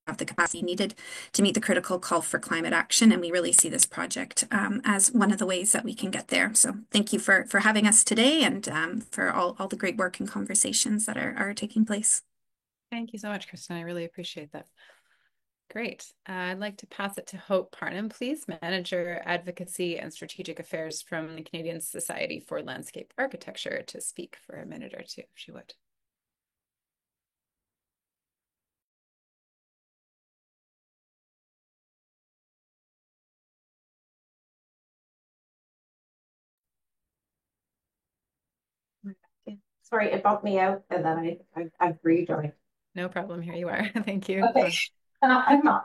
have the capacity needed to meet the critical call for climate action. And we really see this project as one of the ways that we can get there. So thank you for having us today and for all the great work and conversations that are taking place. Thank you so much, Kristen. I really appreciate that. Great. I'd like to pass it to Hope Parnham, please, Manager, Advocacy and Strategic Affairs from the Canadian Society for Landscape Architecture, to speak for a minute or two, if she would. Sorry, it bumped me out and then I've rejoined. No problem. Here you are. Thank you. Okay. I'm not.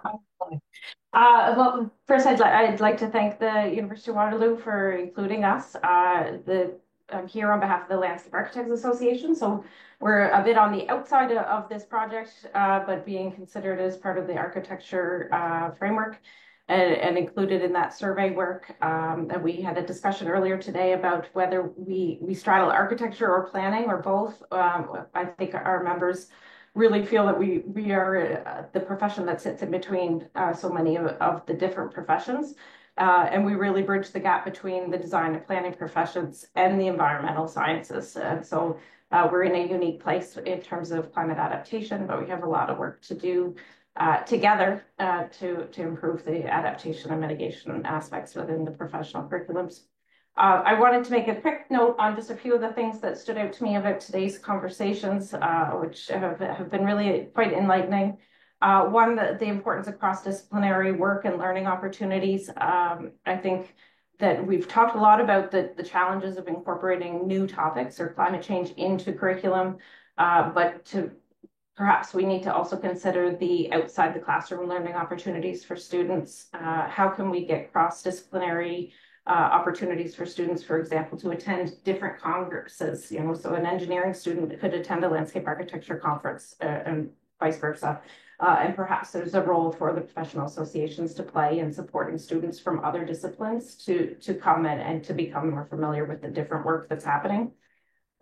Well, first, I'd like to thank the University of Waterloo for including us. I'm here on behalf of the Landscape Architects Association, so we're a bit on the outside of this project, but being considered as part of the architecture framework and included in that survey work. And we had a discussion earlier today about whether we straddle architecture or planning or both. I think our members really feel that we are the profession that sits in between so many of the different professions. And we really bridge the gap between the design and planning professions and the environmental sciences. And so we're in a unique place in terms of climate adaptation, but we have a lot of work to do together to improve the adaptation and mitigation aspects within the professional curriculums. I wanted to make a quick note on just a few of the things that stood out to me about today's conversations, which have been really quite enlightening. One, the importance of cross-disciplinary work and learning opportunities. I think that we've talked a lot about the challenges of incorporating new topics or climate change into curriculum, but perhaps we need to also consider the outside the classroom learning opportunities for students. How can we get cross-disciplinary opportunities for students, for example, to attend different congresses? So an engineering student could attend a landscape architecture conference and vice versa. And perhaps there's a role for the professional associations to play in supporting students from other disciplines to come in and to become more familiar with the different work that's happening.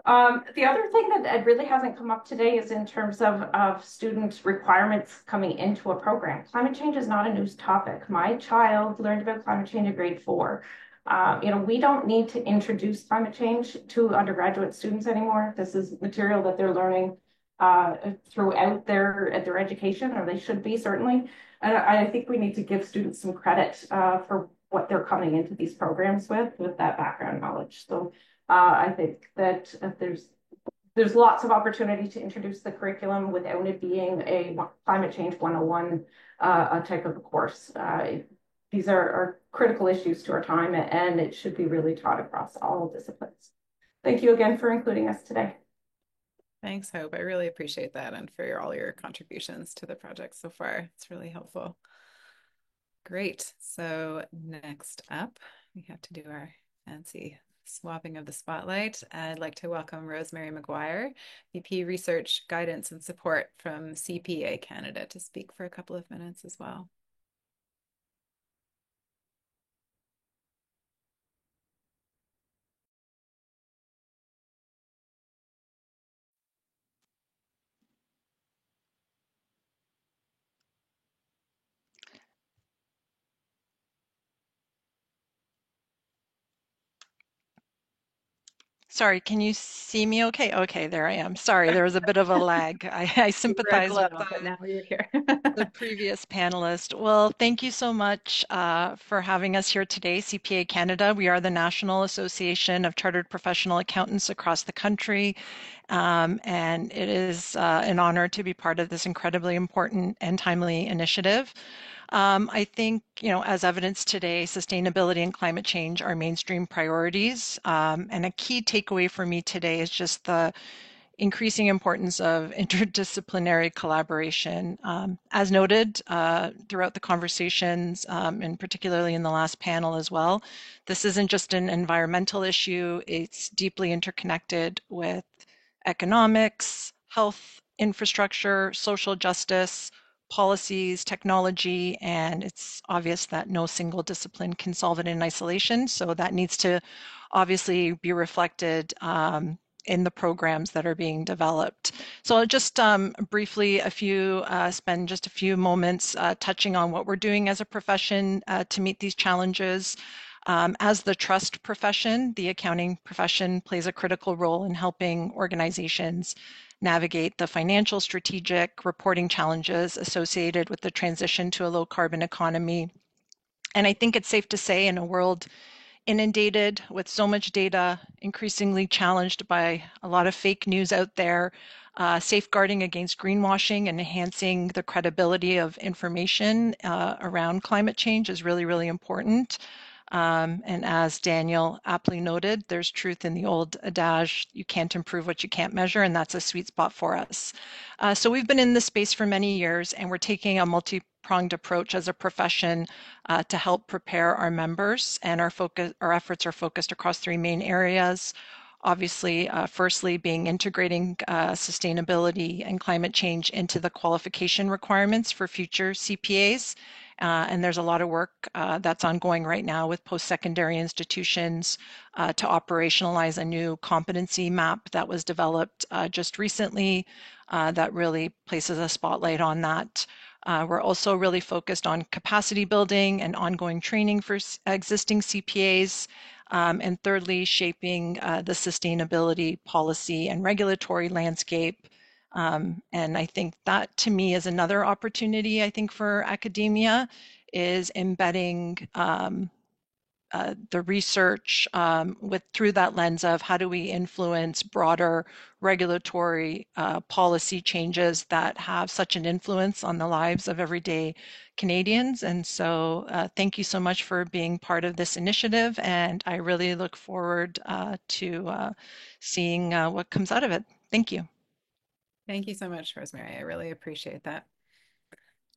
The other thing that really hasn't come up today is in terms of student requirements coming into a program. Climate change is not a news topic. My child learned about climate change in grade 4. We don't need to introduce climate change to undergraduate students anymore. This is material that they're learning throughout their education, or they should be, certainly. And I think we need to give students some credit for what they're coming into these programs with that background knowledge. So I think that there's lots of opportunity to introduce the curriculum without it being a climate change 101 type of a course. These are critical issues to our time, and it should be really taught across all disciplines. Thank you again for including us today. Thanks, Hope. I really appreciate that, and for all your contributions to the project so far. It's really helpful. Great. So next up, we have to do our fancy swapping of the spotlight. I'd like to welcome Rosemary McGuire, VP Research, Guidance and Support from CPA Canada, to speak for a couple of minutes as well. Sorry, can you see me okay? Okay, there I am. Sorry, there was a bit of a lag. I sympathize with but now you're here. the previous panelist. Well, thank you so much for having us here today, CPA Canada. We are the National Association of Chartered Professional Accountants across the country, and it is an honor to be part of this incredibly important and timely initiative. I think, as evidenced today, sustainability and climate change are mainstream priorities. And a key takeaway for me today is just the increasing importance of interdisciplinary collaboration. As noted throughout the conversations, and particularly in the last panel as well, this isn't just an environmental issue, it's deeply interconnected with economics, health, infrastructure, social justice, policies, technology, and it's obvious that no single discipline can solve it in isolation. So that needs to obviously be reflected in the programs that are being developed. So I'll just briefly spend just a few moments touching on what we're doing as a profession to meet these challenges. As the trust profession, the accounting profession plays a critical role in helping organizations navigate the financial, strategic, reporting challenges associated with the transition to a low carbon economy. And I think it's safe to say, in a world inundated with so much data, increasingly challenged by a lot of fake news out there, safeguarding against greenwashing and enhancing the credibility of information around climate change is really, really important. And as Daniel aptly noted, there's truth in the old adage, you can't improve what you can't measure, and that's a sweet spot for us. So we've been in this space for many years, and we're taking a multi-pronged approach as a profession to help prepare our members, and our efforts are focused across three main areas. Obviously, firstly, being integrating sustainability and climate change into the qualification requirements for future CPAs. And there's a lot of work that's ongoing right now with post-secondary institutions to operationalize a new competency map that was developed just recently that really places a spotlight on that. We're also really focused on capacity building and ongoing training for existing CPAs. And thirdly, shaping the sustainability policy and regulatory landscape. And I think that to me is another opportunity, I think, for academia is embedding the research through that lens of how do we influence broader regulatory policy changes that have such an influence on the lives of everyday Canadians. And so thank you so much for being part of this initiative, and I really look forward to seeing what comes out of it. Thank you. Thank you so much, Rosemary. I really appreciate that.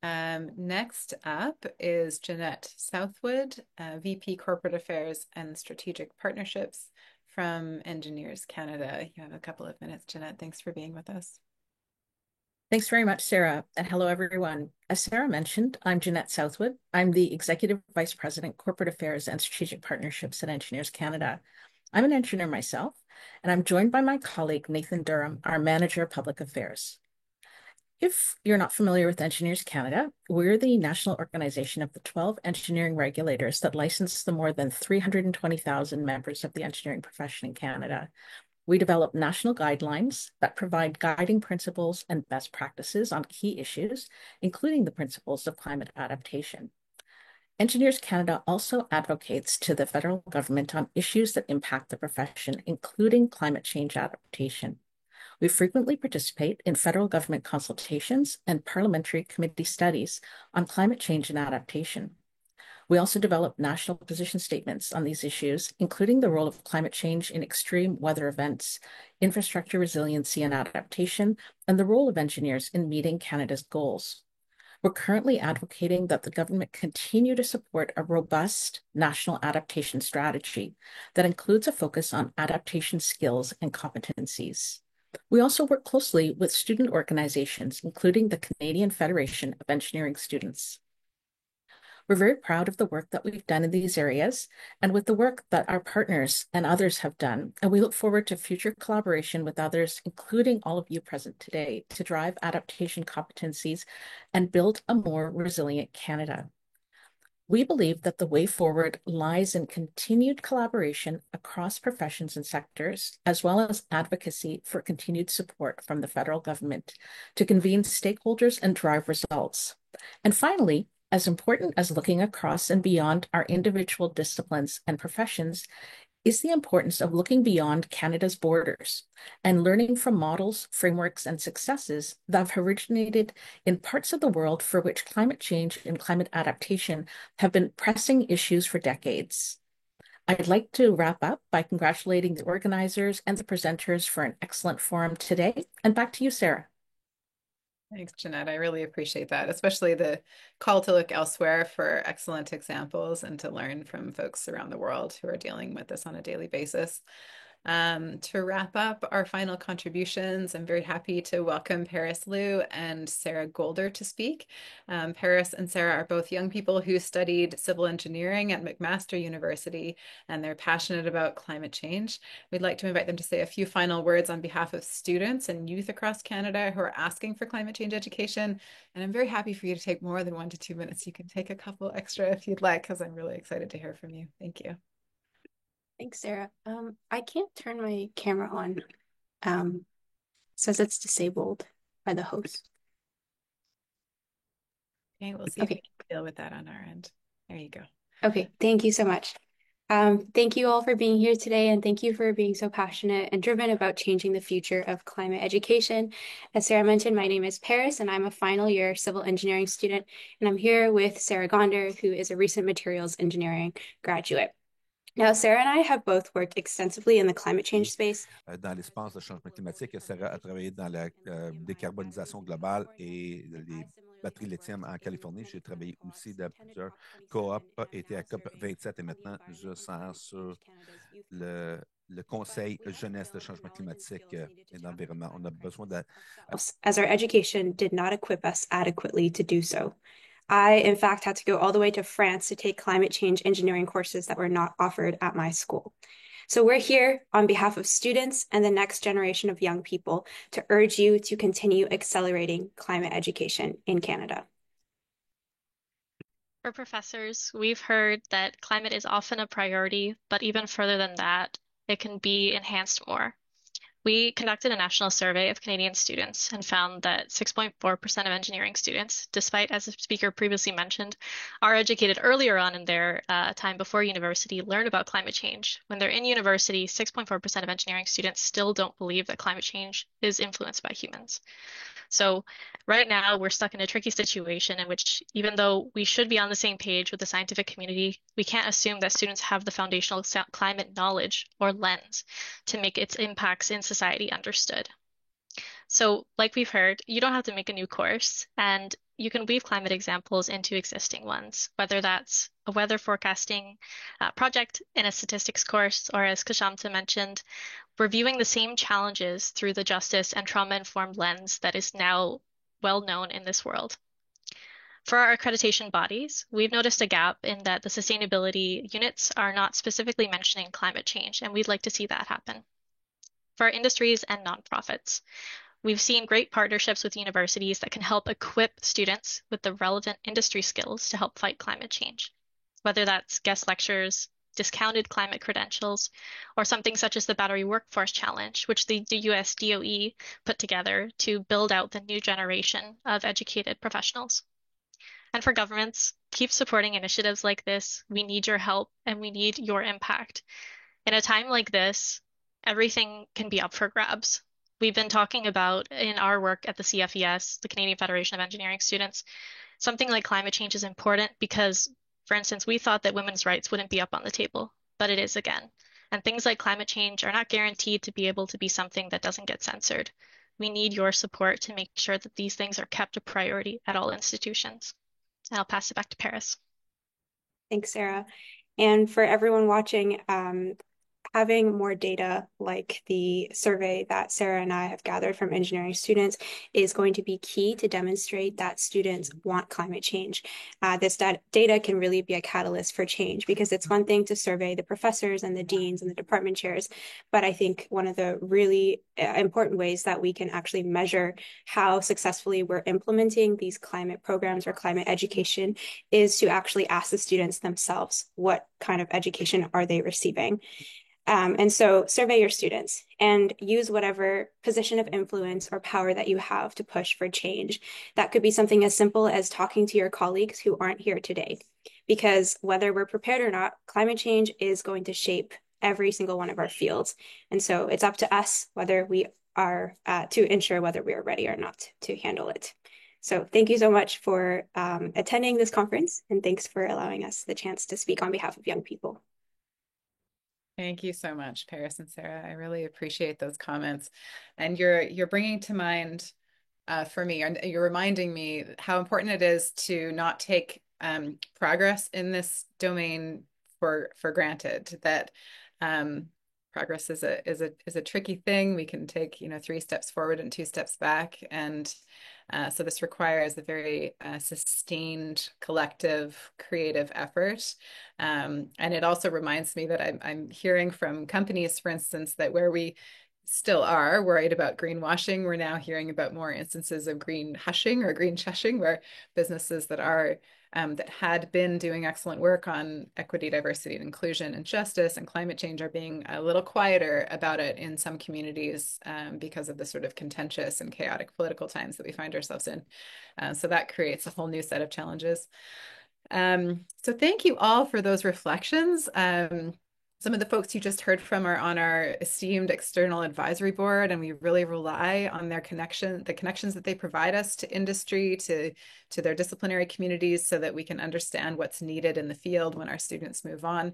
Next up is Jeanette Southwood, VP Corporate Affairs and Strategic Partnerships from Engineers Canada. You have a couple of minutes, Jeanette. Thanks for being with us. Thanks very much, Sarah, and hello, everyone. As Sarah mentioned, I'm Jeanette Southwood. I'm the Executive Vice President, Corporate Affairs and Strategic Partnerships at Engineers Canada. I'm an engineer myself, and I'm joined by my colleague, Nathan Durham, our Manager of Public Affairs. If you're not familiar with Engineers Canada, we're the national organization of the 12 engineering regulators that license the more than 320,000 members of the engineering profession in Canada. We develop national guidelines that provide guiding principles and best practices on key issues, including the principles of climate adaptation. Engineers Canada also advocates to the federal government on issues that impact the profession, including climate change adaptation. We frequently participate in federal government consultations and parliamentary committee studies on climate change and adaptation. We also develop national position statements on these issues, including the role of climate change in extreme weather events, infrastructure resiliency and adaptation, and the role of engineers in meeting Canada's goals. We're currently advocating that the government continue to support a robust national adaptation strategy that includes a focus on adaptation skills and competencies. We also work closely with student organizations, including the Canadian Federation of Engineering Students. We're very proud of the work that we've done in these areas and with the work that our partners and others have done. And we look forward to future collaboration with others, including all of you present today, to drive adaptation competencies and build a more resilient Canada. We believe that the way forward lies in continued collaboration across professions and sectors, as well as advocacy for continued support from the federal government to convene stakeholders and drive results. And finally, as important as looking across and beyond our individual disciplines and professions is the importance of looking beyond Canada's borders and learning from models, frameworks, and successes that have originated in parts of the world for which climate change and climate adaptation have been pressing issues for decades. I'd like to wrap up by congratulating the organizers and the presenters for an excellent forum today. And back to you, Sarah. Thanks, Jeanette. I really appreciate that, especially the call to look elsewhere for excellent examples and to learn from folks around the world who are dealing with this on a daily basis. To wrap up our final contributions, I'm very happy to welcome Paris Liu and Sarah Golder to speak. Paris and Sarah are both young people who studied civil engineering at McMaster University, and they're passionate about climate change. We'd like to invite them to say a few final words on behalf of students and youth across Canada who are asking for climate change education. And I'm very happy for you to take more than 1 to 2 minutes. You can take a couple extra if you'd like, because I'm really excited to hear from you. Thank you. Thanks, Sarah. I can't turn my camera on. It says it's disabled by the host. Okay, we'll see if we can deal with that on our end. There you go. Okay, thank you so much. Thank you all for being here today, and thank you for being so passionate and driven about changing the future of climate education. As Sarah mentioned, my name is Paris, and I'm a final year civil engineering student, and I'm here with Sarah Gonder, who is a recent materials engineering graduate. Now, Sarah and I have both worked extensively in the climate change space. Dans l'espace de changement climatique, Sarah a travaillé dans la décarbonisation globale et les batteries lithium en Californie. J'ai travaillé aussi dans plusieurs co-op, été à COP 27 et maintenant je sers sur le Conseil jeunesse de changement climatique et d'environnement. On a besoin de... As our education did not equip us adequately to do so. I, in fact, had to go all the way to France to take climate change engineering courses that were not offered at my school. So we're here on behalf of students and the next generation of young people to urge you to continue accelerating climate education in Canada. For professors, we've heard that climate is often a priority, but even further than that, it can be enhanced more. We conducted a national survey of Canadian students and found that 6.4% of engineering students, despite, as the speaker previously mentioned, are educated earlier on in their time before university, learn about climate change. When they're in university, 6.4% of engineering students still don't believe that climate change is influenced by humans. So right now we're stuck in a tricky situation in which, even though we should be on the same page with the scientific community, we can't assume that students have the foundational climate knowledge or lens to make its impacts in society understood. So like we've heard, you don't have to make a new course, and you can weave climate examples into existing ones, whether that's a weather forecasting project in a statistics course, or as Kashamta mentioned, we're viewing the same challenges through the justice and trauma-informed lens that is now well known in this world. For our accreditation bodies, we've noticed a gap in that the sustainability units are not specifically mentioning climate change, and we'd like to see that happen. For our industries and nonprofits, we've seen great partnerships with universities that can help equip students with the relevant industry skills to help fight climate change, whether that's guest lectures, discounted climate credentials, or something such as the Battery Workforce Challenge, which the US DOE put together to build out the new generation of educated professionals. And for governments, keep supporting initiatives like this. We need your help and we need your impact. In a time like this, everything can be up for grabs. We've been talking about in our work at the CFES, the Canadian Federation of Engineering Students, something like climate change is important because, for instance, we thought that women's rights wouldn't be up on the table, but it is again. And things like climate change are not guaranteed to be able to be something that doesn't get censored. We need your support to make sure that these things are kept a priority at all institutions. And I'll pass it back to Paris. Thanks, Sarah. And for everyone watching, having more data like the survey that Sarah and I have gathered from engineering students is going to be key to demonstrate that students want climate change. This data can really be a catalyst for change, because it's one thing to survey the professors and the deans and the department chairs, but I think one of the really important ways that we can actually measure how successfully we're implementing these climate programs or climate education is to actually ask the students themselves, what kind of education are they receiving? And so survey your students and use whatever position of influence or power that you have to push for change. That could be something as simple as talking to your colleagues who aren't here today, because whether we're prepared or not, climate change is going to shape every single one of our fields. And so it's up to us whether we are to ensure whether we are ready or not to handle it. So thank you so much for attending this conference, and thanks for allowing us the chance to speak on behalf of young people. Thank you so much, Paris and Sarah. I really appreciate those comments. And you're bringing to mind for me, and you're reminding me how important it is to not take progress in this domain for granted. That progress is a tricky thing. We can take 3 steps forward and 2 steps back, and so this requires a very sustained, collective, creative effort. And it also reminds me that I'm hearing from companies, for instance, that where we still are worried about greenwashing, we're now hearing about more instances of green hushing or green shushing, where businesses that had been doing excellent work on equity, diversity, and inclusion and justice and climate change are being a little quieter about it in some communities because of the sort of contentious and chaotic political times that we find ourselves in. So that creates a whole new set of challenges. So thank you all for those reflections. Some of the folks you just heard from are on our esteemed external advisory board, and we really rely on the connections that they provide us to industry, to their disciplinary communities, so that we can understand what's needed in the field when our students move on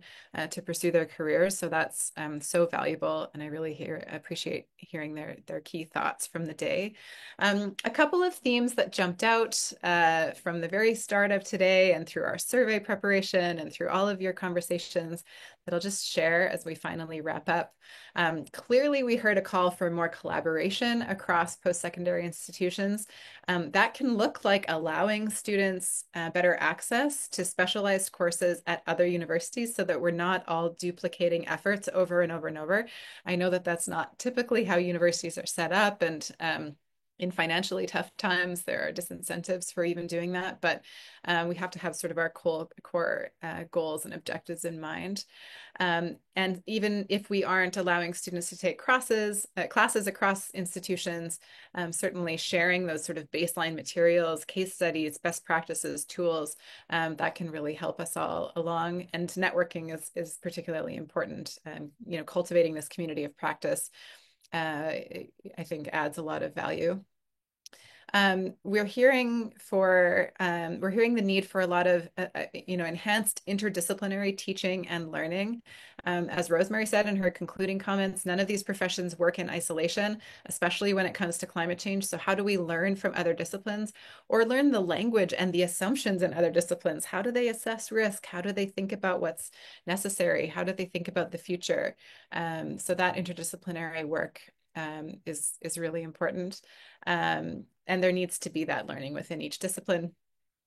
to pursue their careers. So that's so valuable, and I really appreciate hearing their key thoughts from the day. A couple of themes that jumped out from the very start of today and through our survey preparation and through all of your conversations that I'll just share as we finally wrap up. Clearly, we heard a call for more collaboration across post-secondary institutions. That can look like allowing students better access to specialized courses at other universities so that we're not all duplicating efforts over and over and over. I know that that's not typically how universities are set up, and in financially tough times, there are disincentives for even doing that, but we have to have sort of our core goals and objectives in mind. And even if we aren't allowing students to take classes across institutions, certainly sharing those sort of baseline materials, case studies, best practices, tools, that can really help us all along. And networking is particularly important. Cultivating this community of practice, I think, adds a lot of value. We're hearing the need for a lot of enhanced interdisciplinary teaching and learning. As Rosemary said in her concluding comments, none of these professions work in isolation, especially when it comes to climate change. So how do we learn from other disciplines, or learn the language and the assumptions in other disciplines? How do they assess risk? How do they think about what's necessary? How do they think about the future? So that interdisciplinary work is really important. And there needs to be that learning within each discipline.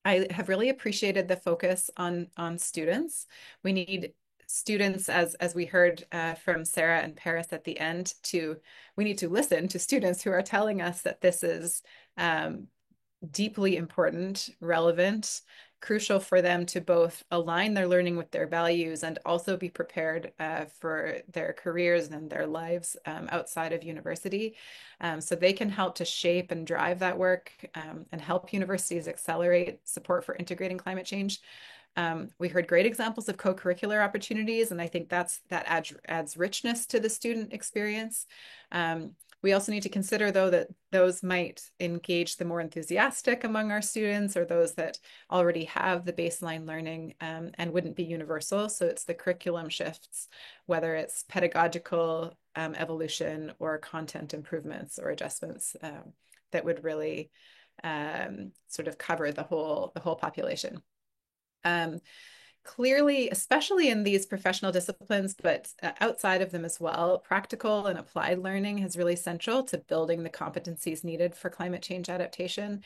I have really appreciated the focus on students. We need students, as we heard from Sarah and Paris at the end, we need to listen to students who are telling us that this is deeply important, relevant, crucial for them to both align their learning with their values and also be prepared for their careers and their lives outside of university. So they can help to shape and drive that work and help universities accelerate support for integrating climate change. We heard great examples of co-curricular opportunities, and I think that adds richness to the student experience. We also need to consider, though, that those might engage the more enthusiastic among our students, or those that already have the baseline learning and wouldn't be universal. So it's the curriculum shifts, whether it's pedagogical evolution or content improvements or adjustments that would really sort of cover the whole population. clearly, especially in these professional disciplines, but outside of them as well, practical and applied learning is really central to building the competencies needed for climate change adaptation.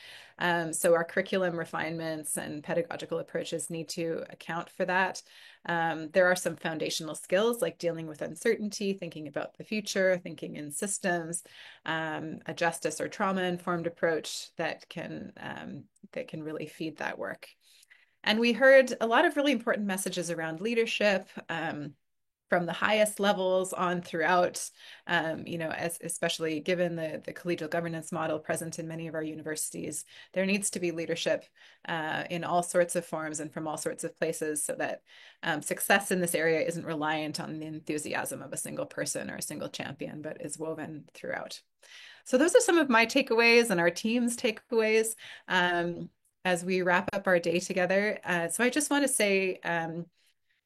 So our curriculum refinements and pedagogical approaches need to account for that. There are some foundational skills like dealing with uncertainty, thinking about the future, thinking in systems, a justice or trauma-informed approach that can really feed that work. And we heard a lot of really important messages around leadership from the highest levels on throughout, especially given the collegial governance model present in many of our universities. There needs to be leadership in all sorts of forms and from all sorts of places so that success in this area isn't reliant on the enthusiasm of a single person or a single champion, but is woven throughout. So those are some of my takeaways and our team's takeaways as we wrap up our day together. So I just want to say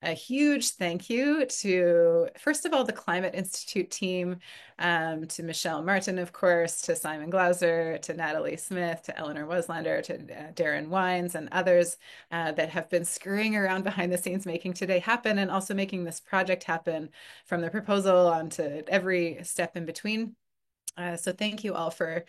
a huge thank you to, first of all, the Climate Institute team, to Michelle Martin, of course, to Simon Glauser, to Natalie Smith, to Eleanor Weslander, to Darren Wines, and others that have been scurrying around behind the scenes making today happen and also making this project happen from the proposal on to every step in between. So thank you all for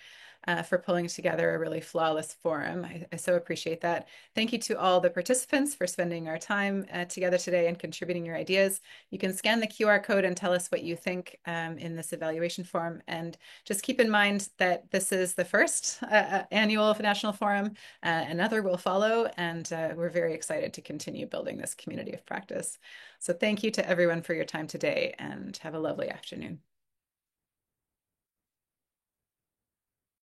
pulling together a really flawless forum. I so appreciate that. Thank you to all the participants for spending our time together today and contributing your ideas. You can scan the QR code and tell us what you think in this evaluation form. And just keep in mind that this is the first annual National Forum. Another will follow, and we're very excited to continue building this community of practice. So thank you to everyone for your time today, and have a lovely afternoon.